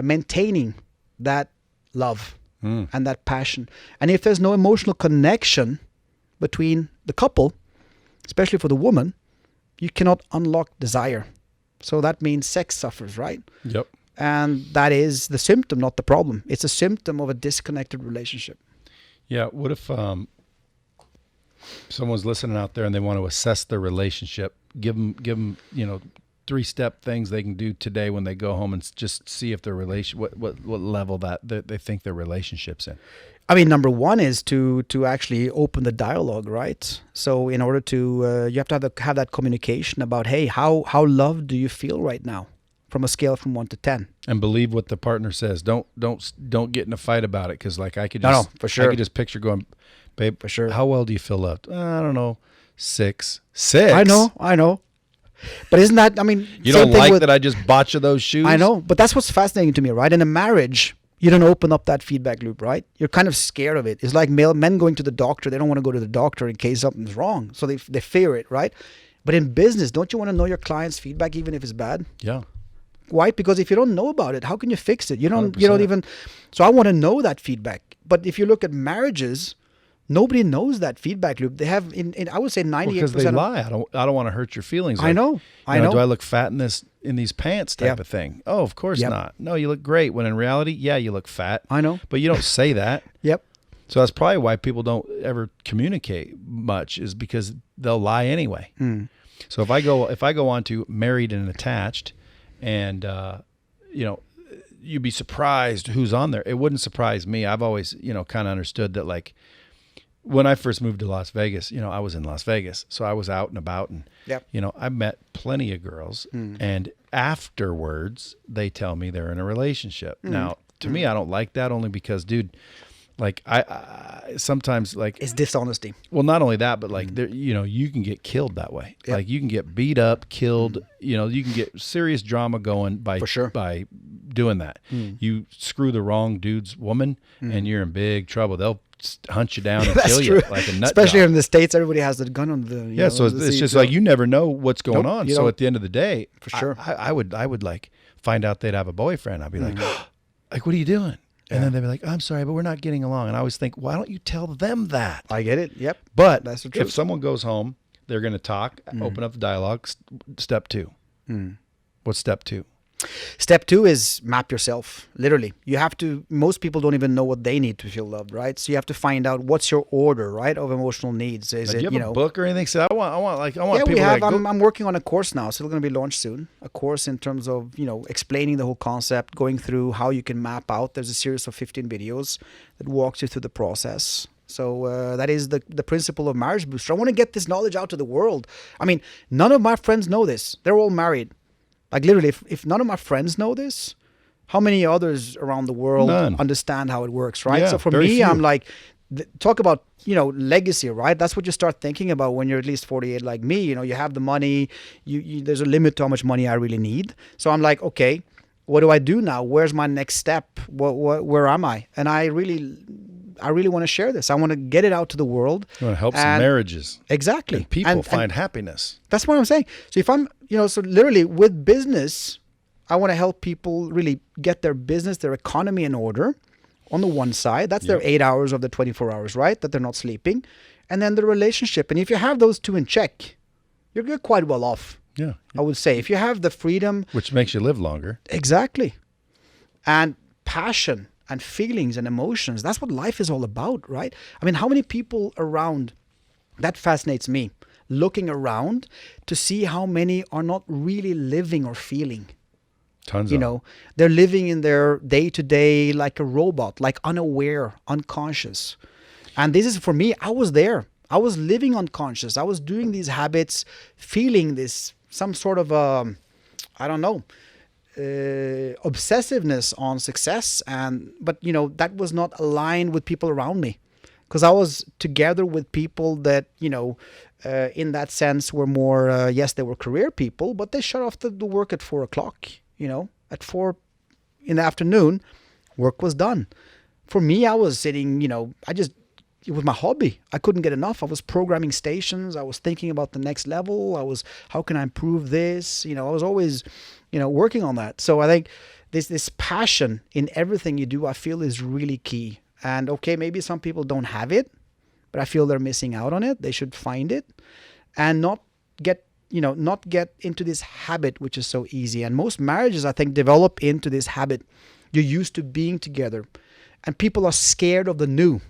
S3: maintaining that love and that passion. And if there's no emotional connection between the couple, especially for the woman, you cannot unlock desire. So that means sex suffers, right?
S2: Yep.
S3: And that is the symptom, not the problem. It's a symptom of a disconnected relationship.
S2: Yeah. What if someone's listening out there and they want to assess their relationship? Give them 3-step things they can do today when they go home and just see if their what level that they think their relationship's in?
S3: I mean, number one is to actually open the dialogue, right? So in order to, you have to have that communication about, hey, how loved do you feel right now, from a scale from 1 to 10?
S2: And believe what the partner says. Don't get in a fight about it, because like I could
S3: No, for sure.
S2: I could just picture going, babe,
S3: For sure.
S2: how well do you feel loved? I don't know, 6.
S3: I know. But isn't that, I mean,
S2: You
S3: same
S2: don't
S3: thing
S2: like
S3: with,
S2: that I just bought you those shoes?
S3: I know, but that's what's fascinating to me, right? In a marriage, you don't open up that feedback loop, right? You're kind of scared of it. It's like men going to the doctor. They don't want to go to the doctor in case something's wrong. So they fear it, right? But in business, don't you want to know your client's feedback even if it's bad?
S2: Yeah.
S3: Why? Because if you don't know about it, how can you fix it? You don't
S2: 100%.
S3: even. So I want to know that feedback. But if you look at marriages, nobody knows that feedback loop. They have in I would say 98%.
S2: Because they lie. I don't want to hurt your feelings.
S3: I know.
S2: Do I look fat in these pants type of thing? Oh, of course not. No, you look great. When in reality, yeah, you look fat.
S3: I know.
S2: But you don't say that.
S3: Yep.
S2: So that's probably why people don't ever communicate much, is because they'll lie anyway. So if I go on to Married and Attached, and you'd be surprised who's on there. It wouldn't surprise me. I've always kind of understood that, like, when I first moved to Las Vegas, I was in Las Vegas, so I was out and about, and I met plenty of girls, and afterwards they tell me they're in a relationship. Now, to me, I don't like that, only because, dude, like I sometimes, like,
S3: It's dishonesty.
S2: well, not only that, but like there, you can get killed that way.
S3: Yep.
S2: Like you can get beat up, killed. You can get serious drama going by
S3: For sure.
S2: by doing that. You screw the wrong dude's woman, and you're in big trouble. They'll hunt you down and
S3: That's
S2: kill
S3: true.
S2: you like a nut
S3: Especially
S2: job.
S3: in the States, everybody has the gun on the.
S2: Yeah, so it's just like you never know what's going
S3: Nope,
S2: on.
S3: you
S2: So
S3: don't.
S2: at the end of the day,
S3: For sure.
S2: I would like find out they'd have a boyfriend. I'd be like, what are you doing? And then they'd be like, I'm sorry, but we're not getting along. And I always think, why don't you tell them that?
S3: I get it. Yep.
S2: But
S3: That's the truth.
S2: if someone goes home, they're going to talk, open up the dialogue. Step 2. What's step 2?
S3: Step 2 is map yourself. Literally, you have to. Most people don't even know what they need to feel loved, right? So you have to find out what's your order, right, of emotional needs. Is
S2: Do
S3: it
S2: you have a book or anything? So I want
S3: Yeah,
S2: people
S3: we have.
S2: that go.
S3: I'm working on a course now, so it's going to be launched soon. A course in terms of explaining the whole concept, going through how you can map out. There's a series of 15 videos that walks you through the process. So that is the principle of Marriage Booster. I want to get this knowledge out to the world. I mean, none of my friends know this. They're all married. Like literally, if none of my friends know this, how many others around the world
S2: None.
S3: understand how it works, right?
S2: Yeah,
S3: So for
S2: very
S3: me,
S2: few.
S3: I'm like, talk about legacy, right? That's what you start thinking about when you're at least 48, like me. You have the money. You there's a limit to how much money I really need. So I'm like, okay, what do I do now? Where's my next step? Where am I? And I really want to share this. I want to get it out to the world.
S2: You want to help some
S3: And-
S2: marriages.
S3: Exactly.
S2: And people
S3: And-
S2: find happiness.
S3: that's what I'm saying. So if I'm, so literally with business, I want to help people really get their business, their economy in order on the one side. That's their 8 hours of the 24 hours, right? That they're not sleeping. And then the relationship. And if you have those two in check, you're quite well off,
S2: Yeah.
S3: I would say. If you have the freedom.
S2: Which makes you live longer.
S3: Exactly. And passion and feelings and emotions. That's what life is all about, right? I mean, how many people around, that fascinates me, looking around to see how many are not really living or feeling.
S2: Tons of them.
S3: They're living in their day-to-day like a robot, like unaware, unconscious. And this is, for me, I was there. I was living unconscious. I was doing these habits, feeling this, some sort of, obsessiveness on success. But that was not aligned with people around me. Because I was together with people that, in that sense were more, yes, they were career people, but they shut off the work at 4 o'clock. At 4 in the afternoon, work was done. For me, I was sitting, it was my hobby. I couldn't get enough. I was programming stations. I was thinking about the next level. How can I improve this? I was always, working on that. So I think this passion in everything you do, I feel is really key. And okay, maybe some people don't have it, but I feel they're missing out on it. They should find it and not get into this habit, which is so easy. And most marriages, I think, develop into this habit. You're used to being together and people are scared of the new,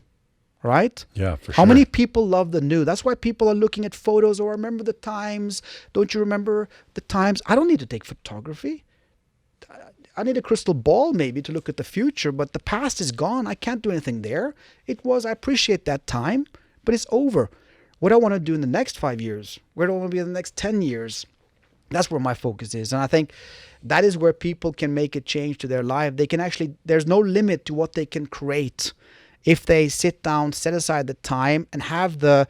S3: right?
S2: Yeah, for sure.
S3: How many people love the new? That's why people are looking at photos. Or remember the times? Don't you remember the times? I don't need to take photography. I need a crystal ball maybe to look at the future, but the past is gone. I can't do anything there. I appreciate that time, but it's over. What I want to do in the next 5 years, where do I want to be in the next 10 years? That's where my focus is. And I think that is where people can make a change to their life. They can actually, there's no limit to what they can create if they sit down, set aside the time, and have the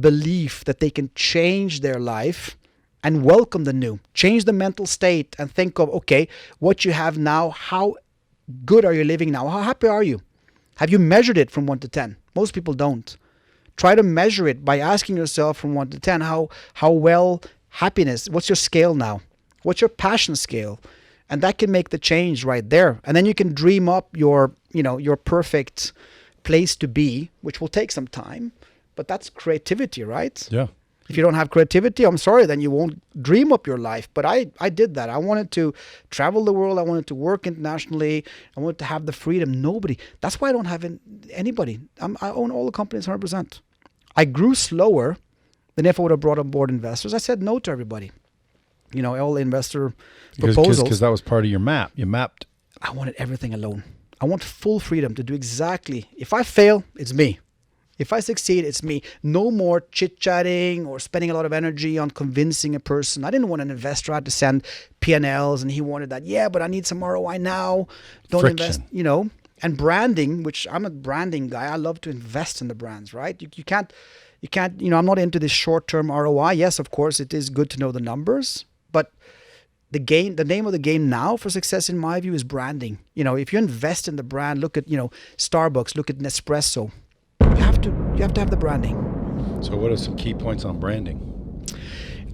S3: belief that they can change their life and welcome the new. Change the mental state and think of, okay, what you have now, how good are you living now? How happy are you? Have you measured it from 1 to 10? Most people don't. Try to measure it by asking yourself from 1 to 10, how well happiness, what's your scale now? What's your passion scale? And that can make the change right there. And then you can dream up your perfect place to be, which will take some time, but that's creativity, right?
S2: Yeah.
S3: If you don't have creativity, I'm sorry, then you won't dream up your life. But I did that. I wanted to travel the world. I wanted to work internationally. I wanted to have the freedom. That's why I don't have anybody. I own all the companies 100%. I grew slower than if I would have brought on board investors. I said no to everybody. All investor proposals.
S2: Because that was part of your map. You mapped.
S3: I wanted everything alone. I want full freedom to do exactly. If I fail, it's me. If I succeed, it's me. No more chit-chatting or spending a lot of energy on convincing a person. I didn't want an investor. I had to send P&Ls and he wanted that. Yeah, but I need some ROI now. Don't
S2: Friction.
S3: invest, And branding, which I'm a branding guy. I love to invest in the brands, right? You can't, I'm not into this short-term ROI. Yes, of course, it is good to know the numbers. But the name of the game now for success, in my view, is branding. If you invest in the brand, look at, Starbucks, look at Nespresso. You have to have the branding.
S2: So what are some key points on branding?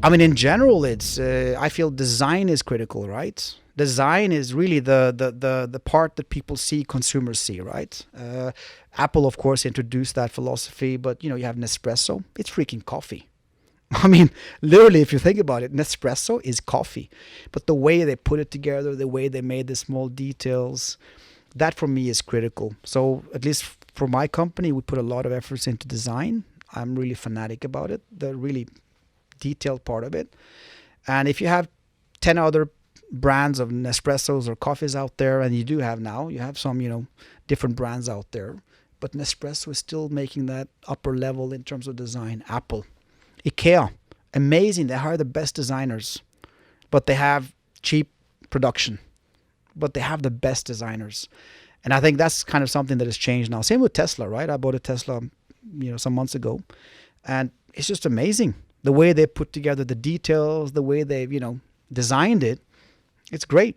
S3: I mean, in general, it's I feel design is critical, right? Design is really the part that people see, consumers see, right? Apple, of course, introduced that philosophy, but you have Nespresso. It's freaking coffee. I mean, literally, if you think about it, Nespresso is coffee. But the way they put it together, the way they made the small details, that for me is critical. So at least for my company, we put a lot of efforts into design. I'm really fanatic about it, the really detailed part of it. And if you have 10 other brands of Nespressos or coffees out there, and you have some, different brands out there, but Nespresso is still making that upper level in terms of design. Apple. IKEA, amazing. They hire the best designers, but they have cheap production, but they have the best designers. And I think that's kind of something that has changed now. Same with Tesla, right? I bought a Tesla, some months ago, and it's just amazing the way they put together the details, the way they've, designed it. It's great.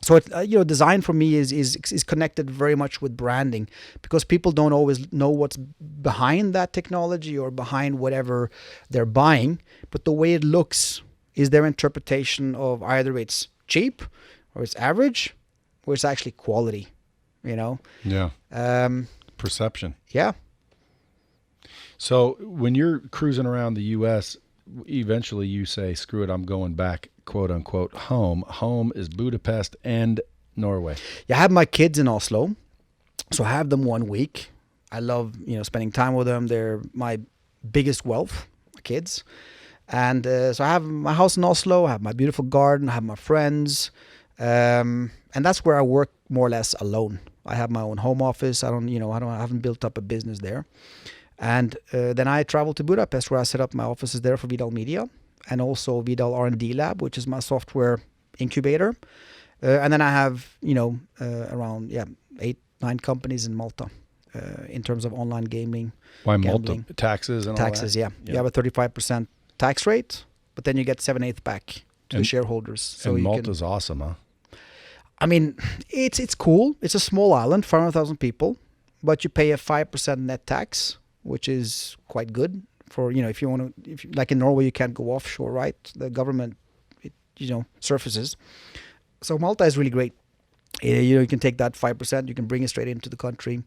S3: So, design for me is connected very much with branding, because people don't always know what's behind that technology or behind whatever they're buying. But the way it looks is their interpretation of either it's cheap or it's average or it's actually quality,
S2: Yeah. Perception.
S3: Yeah.
S2: So when you're cruising around the U.S., eventually you say, screw it, I'm going back, quote unquote, home. Home is Budapest and Norway.
S3: Yeah, I have my kids in Oslo, so I have them 1 week. I love, spending time with them. They're my biggest wealth, my kids. And so I have my house in Oslo. I have my beautiful garden. I have my friends. And that's where I work more or less alone. I have my own home office. I haven't built up a business there. And then I travel to Budapest, where I set up my offices there for Vedal Media, and also Vedal R&D Lab, which is my software incubator. And then I have, around 8-9 companies in Malta in terms of online gaming.
S2: Why
S3: gambling.
S2: Malta? Taxes and
S3: Taxes,
S2: all
S3: yeah.
S2: that?
S3: You have a 35% tax rate, but then you get 7/8 back to the shareholders. So
S2: and Malta's awesome, huh?
S3: I mean, it's cool. It's a small island, 500,000 people, but you pay a 5% net tax, which is quite good for, if you want to, like in Norway, you can't go offshore, right? The government, surfaces. So Malta is really great. You can take that 5%, you can bring it straight into the country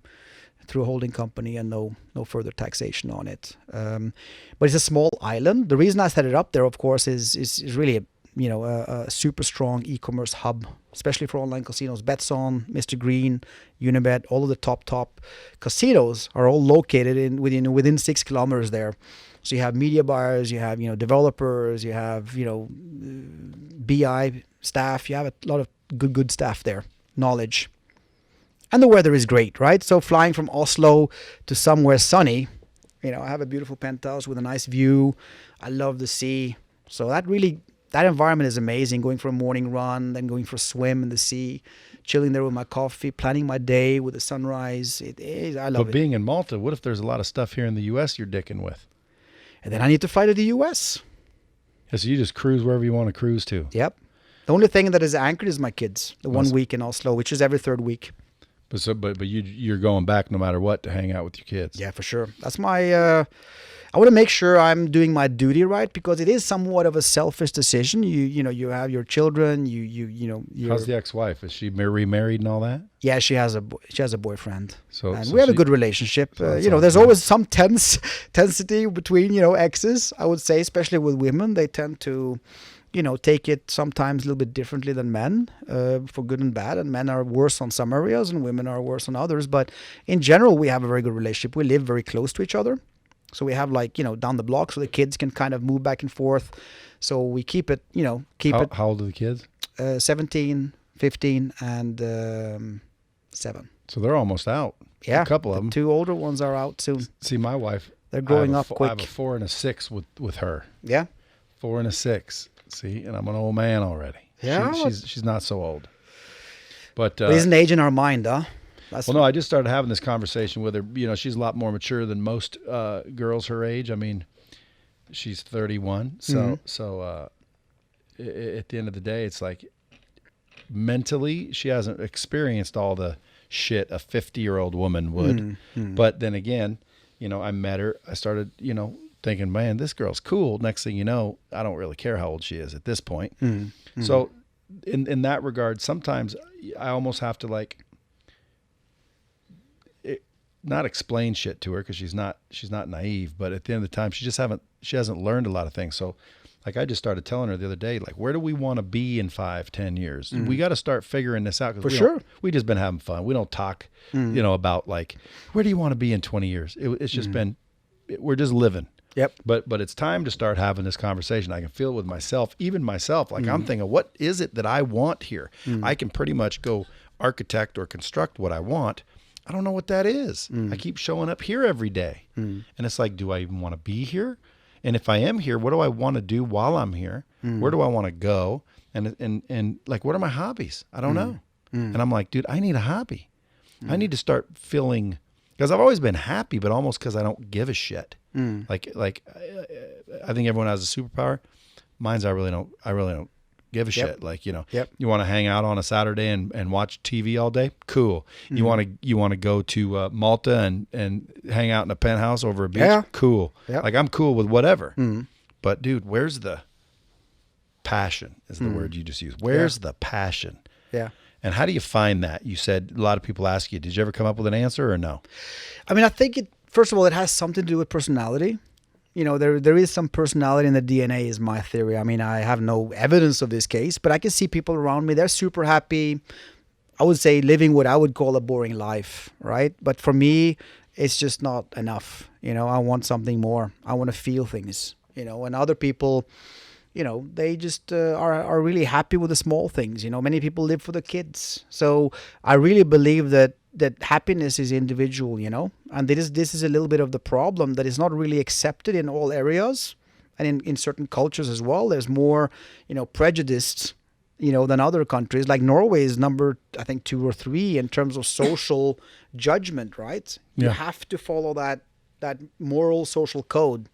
S3: through a holding company and no further taxation on it. But it's a small island. The reason I set it up there, of course, is really a super strong e-commerce hub, especially for online casinos. Betson, Mr. Green, Unibet, all of the top casinos are all located within 6 kilometers there. So you have media buyers, you have developers, you have BI staff, you have a lot of good staff there, knowledge. And the weather is great, right? So flying from Oslo to somewhere sunny, I have a beautiful penthouse with a nice view. I love the sea. So that environment is amazing. Going for a morning run, then going for a swim in the sea, chilling there with my coffee, planning my day with the sunrise. I love it.
S2: But being in Malta, what if there's a lot of stuff here in the U.S. you're dicking with?
S3: And then I need to fly to the U.S.
S2: Yeah, so you just cruise wherever you want to cruise to.
S3: Yep. The only thing that is anchored is my kids. The 1 week in Oslo, which is every third week.
S2: But you're going back no matter what to hang out with your kids.
S3: Yeah, for sure. That's my. I want to make sure I'm doing my duty right, because it is somewhat of a selfish decision. You have your children.
S2: How's the ex-wife? Is she remarried and all that?
S3: Yeah, she has a boyfriend.
S2: So
S3: we have a good relationship. There's always some tensity between exes. I would say, especially with women, they tend to take it sometimes a little bit differently than men, for good and bad. And men are worse on some areas and women are worse on others. But in general, we have a very good relationship. We live very close to each other. So we have down the block so the kids can kind of move back and forth. So we keep it.
S2: How old are the kids?
S3: 17, 15, and 7.
S2: So they're almost out.
S3: Yeah.
S2: A couple of them.
S3: 2 older ones are out soon.
S2: See, my wife.
S3: They're growing up quick.
S2: I have a 4 and a 6 with her.
S3: Yeah.
S2: 4 and a 6. See, and I'm an old man already.
S3: Yeah.
S2: She's not so old. But
S3: it isn't age in our mind, huh?
S2: No, I just started having this conversation with her. She's a lot more mature than most girls her age. I mean, she's 31. So at the end of the day, it's like mentally she hasn't experienced all the shit a 50-year-old woman would. But then again, I met her. I started, thinking, man, this girl's cool. Next thing you know, I don't really care how old she is at this point. So in that regard, sometimes I almost have to not explain shit to her, because she's not naive, but at the end of the time she hasn't learned a lot of things. So I just started telling her the other day, where do we want to be in 5-10 years? We got to start figuring this out, because we just been having fun. We don't talk about where do you want to be in 20 years? It's just been, we're just living.
S3: Yep.
S2: But it's time to start having this conversation. I can feel it with myself, even myself. I'm thinking, what is it that I want here? I can pretty much go architect or construct what I want. I don't know what that is. I keep showing up here every day. And it's do I even want to be here? And if I am here, what do I want to do while I'm here? Where do I want to go? And what are my hobbies? I don't know. And I'm like, dude, I need a hobby. I need to start feeling, because I've always been happy, but almost because I don't give a shit. I think everyone has a superpower. Mine's I really don't give a shit. You want to hang out on a Saturday and watch TV all day? Cool. You want to go to Malta and hang out in a penthouse over a beach?
S3: Yeah.
S2: Cool.
S3: Yep.
S2: I'm cool with whatever. But dude, where's the passion? Is the word you just used. Where's the passion?
S3: Yeah.
S2: And how do you find that? You said a lot of people ask you, did you ever come up with an answer or no?
S3: I mean, I think first of all, it has something to do with personality. There is some personality in the DNA, is my theory. I mean, I have no evidence of this case, but I can see people around me, they're super happy. I would say living what I would call a boring life, right? But for me, it's just not enough. I want something more. I want to feel things, and other people, they just are really happy with the small things. Many people live for the kids. So I really believe that happiness is individual, and this is a little bit of the problem, that is not really accepted in all areas, and in certain cultures as well. There's more, prejudiced, than other countries. Like Norway is number, I think, 2 or 3 in terms of social judgment, right? Yeah. You have to follow that moral social code.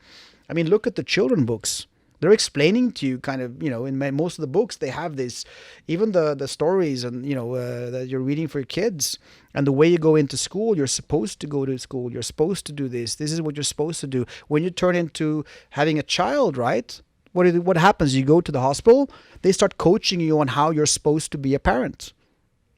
S3: I mean, look at the children books. They're explaining to you kind of, in most of the books, they have this, even the stories and, that you're reading for your kids, and the way you go into school, you're supposed to go to school. You're supposed to do this. This is what you're supposed to do. When you turn into having a child, right? What happens? You go to the hospital, they start coaching you on how you're supposed to be a parent.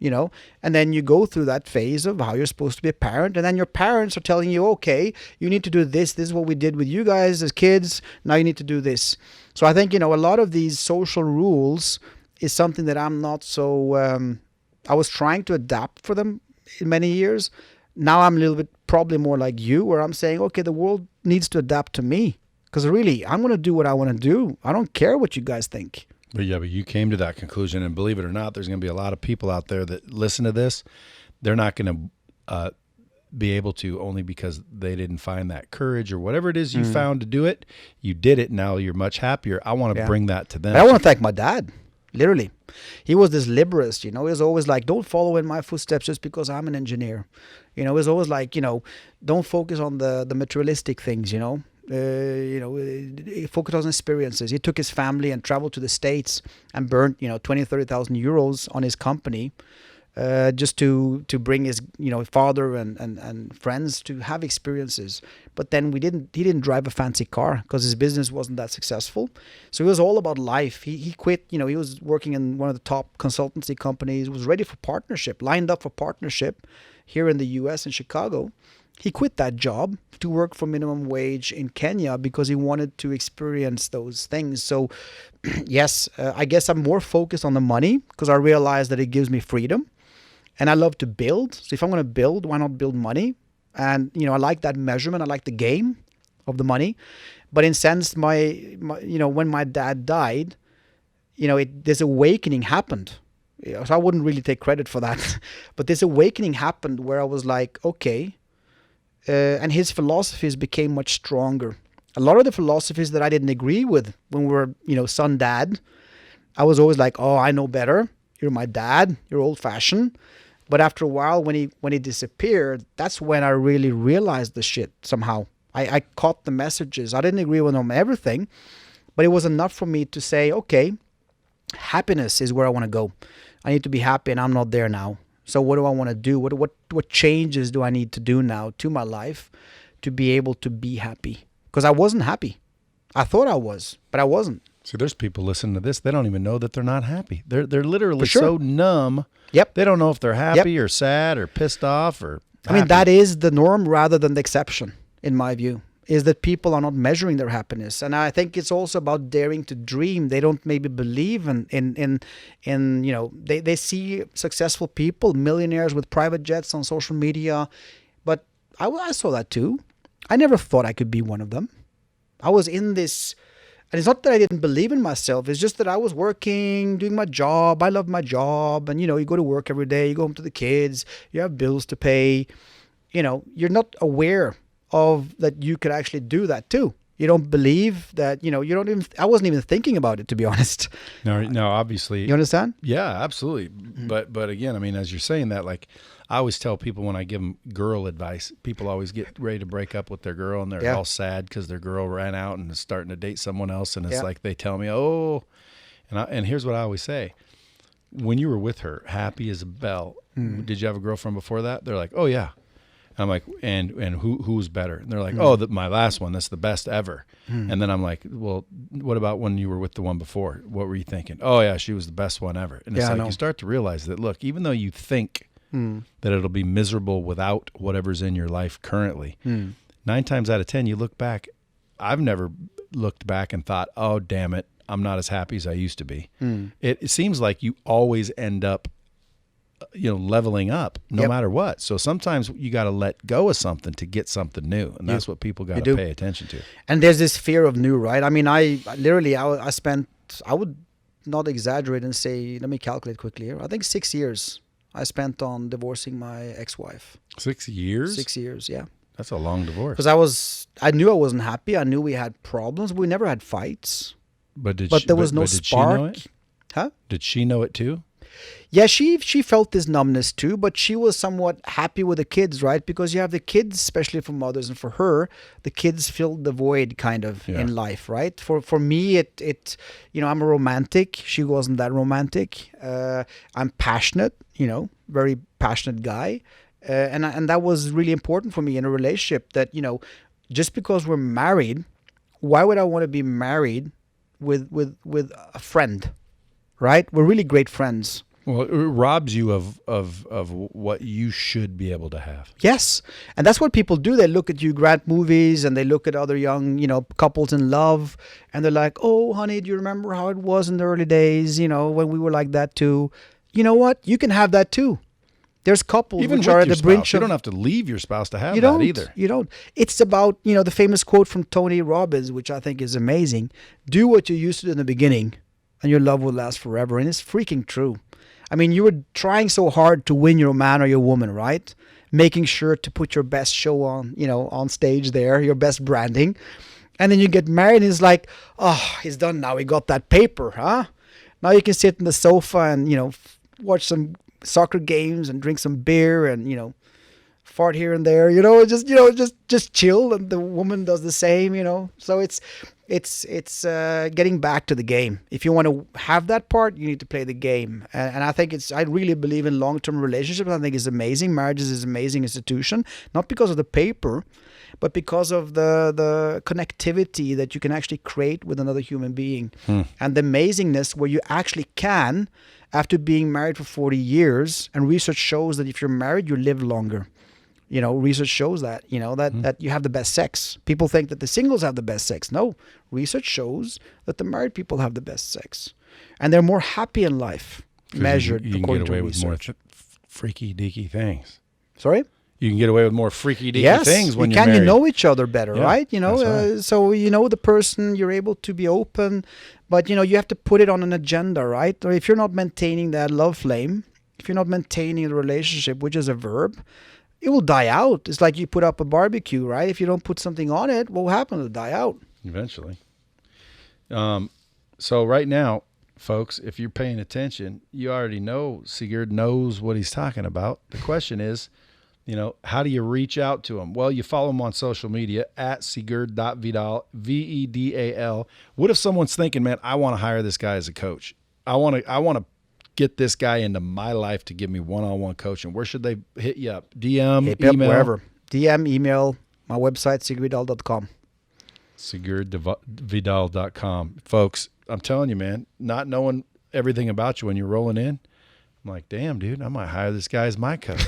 S3: and then you go through that phase of how you're supposed to be a parent, and then your parents are telling you, okay, you need to do this is what we did with you guys as kids, now you need to do this. So I think a lot of these social rules is something that I'm not so I was trying to adapt for them in many years. Now I'm a little bit probably more like you, where I'm saying, okay, the world needs to adapt to me, because really I'm going to do what I want to do. I don't care what you guys think.
S2: But you came to that conclusion, and believe it or not, there's going to be a lot of people out there that listen to this. They're not going to be able to, only because they didn't find that courage or whatever it is you found to do it. You did it. Now you're much happier. I want to bring that to them.
S3: But I want to thank my dad. Literally, he was this liberalist. He was always like, don't follow in my footsteps just because I'm an engineer. He was always like, don't focus on the materialistic things. Focus on experiences. He took his family and traveled to the States and burnt 20,000-30,000 euros on his company, just to bring his father and friends to have experiences. But then he didn't drive a fancy car because his business wasn't that successful. So it was all about life. He quit. He was working in one of the top consultancy companies, was ready for partnership, lined up for partnership here in the US in Chicago. He quit that job to work for minimum wage in Kenya because he wanted to experience those things. So yes, I guess I'm more focused on the money because I realize that it gives me freedom. And I love to build. So if I'm going to build, why not build money? And, I like that measurement. I like the game of the money. But in sense, my when my dad died, this awakening happened. So I wouldn't really take credit for that. But this awakening happened where I was like, okay. And his philosophies became much stronger. A lot of the philosophies that I didn't agree with when we were, son, dad, I was always like, oh, I know better. You're my dad. You're old fashioned. But after a while, when he disappeared, that's when I really realized the shit somehow. I caught the messages. I didn't agree with him on everything, but it was enough for me to say, okay, happiness is where I want to go. I need to be happy, and I'm not there now. So what do I want to do? What changes do I need to do now to my life to be able to be happy? Because I wasn't happy. I thought I was, but I wasn't.
S2: See, there's people listening to this. They don't even know that they're not happy. They're literally
S3: sure.
S2: so numb.
S3: Yep.
S2: They don't know if they're happy or sad or pissed off or happy.
S3: I mean, that is the norm rather than the exception, in my view, is that people are not measuring their happiness. And I think it's also about daring to dream. They don't maybe believe in they see successful people, millionaires with private jets on social media. But I saw that too. I never thought I could be one of them. I was in this, and it's not that I didn't believe in myself. It's just that I was working, doing my job. I love my job. And, you go to work every day. You go home to the kids. You have bills to pay. You're not aware of that you could actually do that too. You don't believe that, I wasn't even thinking about it, to be honest.
S2: No, obviously.
S3: You understand?
S2: Yeah, absolutely. Mm-hmm. But again, I mean, as you're saying that, like, I always tell people when I give them girl advice, people always get ready to break up with their girl and they're all sad because their girl ran out and is starting to date someone else. And it's like, they tell me, and here's what I always say. When you were with her, happy as a bell, did you have a girlfriend before that? They're like, oh yeah. I'm like, and who's better? And they're like, my last one, that's the best ever. And then I'm like, well, what about when you were with the one before? What were you thinking? Oh yeah, she was the best one ever. And it's like, you start to realize that, look, even though you think that it'll be miserable without whatever's in your life currently, 9 times out of 10, you look back. I've never looked back and thought, oh, damn it, I'm not as happy as I used to be. It seems like you always end up leveling up no matter what. So sometimes you got to let go of something to get something new. And that's what people got to pay attention to.
S3: And there's this fear of new, right? I mean, I would not exaggerate and say, let me calculate quickly here. I think 6 years I spent on divorcing my ex-wife.
S2: 6 years?
S3: 6 years, yeah.
S2: That's a long divorce.
S3: Because I knew I wasn't happy. I knew we had problems. We never had fights. But there was no spark.
S2: Did she know it?
S3: Huh?
S2: Did she know it too?
S3: Yeah, she felt this numbness too, but she was somewhat happy with the kids, right? Because you have the kids, especially for mothers, and for her, the kids filled the void kind of in life, right? For me, it I'm a romantic. She wasn't that romantic. I'm passionate, very passionate guy, and that was really important for me in a relationship. That just because we're married, why would I want to be married with a friend? Right? We're really great friends.
S2: Well, it robs you of what you should be able to have.
S3: Yes. And that's what people do. They look at you Grant movies and they look at other young, couples in love, and they're like, oh, honey, do you remember how it was in the early days, when we were like that too? You know what? You can have that too. There's couples
S2: Even
S3: which
S2: with
S3: are at
S2: your
S3: the brink
S2: spouse. You
S3: of...
S2: don't have to leave your spouse to have
S3: You
S2: that
S3: don't
S2: either.
S3: You don't. It's about, the famous quote from Tony Robbins, which I think is amazing. Do what you used to do in the beginning and your love will last forever. And it's freaking true. I mean, you were trying so hard to win your man or your woman, right? Making sure to put your best show on, on stage there, your best branding. And then you get married and it's like, oh, he's done now. He got that paper, huh? Now you can sit on the sofa and, watch some soccer games and drink some beer and, fart here and there, just chill. And the woman does the same, So it's getting back to the game. If you want to have that part, you need to play the game. And I think I really believe in long-term relationships. I think it's amazing. Marriage is an amazing institution, not because of the paper, but because of the connectivity that you can actually create with another human being. And the amazingness where you actually can, after being married for 40 years, and research shows that if you're married, you live longer. Research shows that, that you have the best sex. People think that the singles have the best sex. No, research shows that the married people have the best sex. And they're more happy in life, measured
S2: you can
S3: according
S2: get away
S3: to
S2: with
S3: research.
S2: more freaky deaky things.
S3: Sorry?
S2: You can get away with more freaky deaky things when you're married.
S3: You know each other better, right?
S2: That's right.
S3: So the person, you're able to be open, but you have to put it on an agenda, right? Or if you're not maintaining that love flame, if you're not maintaining the relationship, which is a verb, it will die out. It's like you put up a barbecue, right? If you don't put something on it, what will happen? It'll die out.
S2: Eventually. So right now, folks, if you're paying attention, you already know Sigurd knows what he's talking about. The question is, how do you reach out to him? Well, you follow him on social media at Sigurd.Vedal, Vedal. What if someone's thinking, man, I want to hire this guy as a coach. I want to get this guy into my life to give me one-on-one coaching. Where should they hit you up? DM,
S3: Hit me up
S2: email?
S3: wherever. DM, email, my website, sigurdvedal.com.
S2: Sigurdvedal.com. Folks, I'm telling you, man, not knowing everything about you when you're rolling in, I'm like, damn, dude, I might hire this guy as my coach.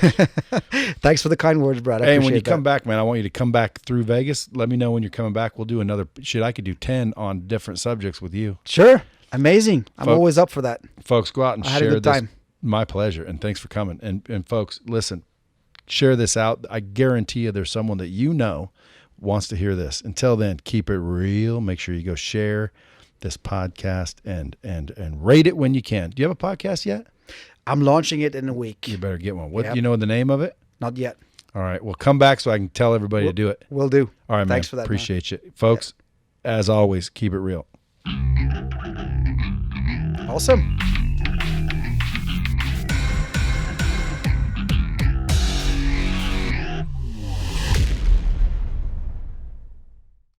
S3: Thanks for the kind words, Brad.
S2: Hey, when you come back, man, I want you to come back through Vegas. Let me know when you're coming back. We'll do another shit. I could do 10 on different subjects with you.
S3: Sure. Amazing. I'm always up for that.
S2: Folks, go out and
S3: I had a
S2: share
S3: good
S2: this.
S3: time.
S2: My pleasure. And thanks for coming. And folks, listen, share this out. I guarantee you there's someone that wants to hear this. Until then, keep it real. Make sure you go share this podcast and rate it when you can. Do you have a podcast yet?
S3: I'm launching it in a week.
S2: You better get one. What
S3: Yep.
S2: You know the name of it?
S3: Not yet.
S2: All right. Well, come back so I can tell everybody to do it.
S3: Will do.
S2: All right, man.
S3: Thanks for that.
S2: Appreciate you. Folks, as always, keep it real.
S3: Awesome.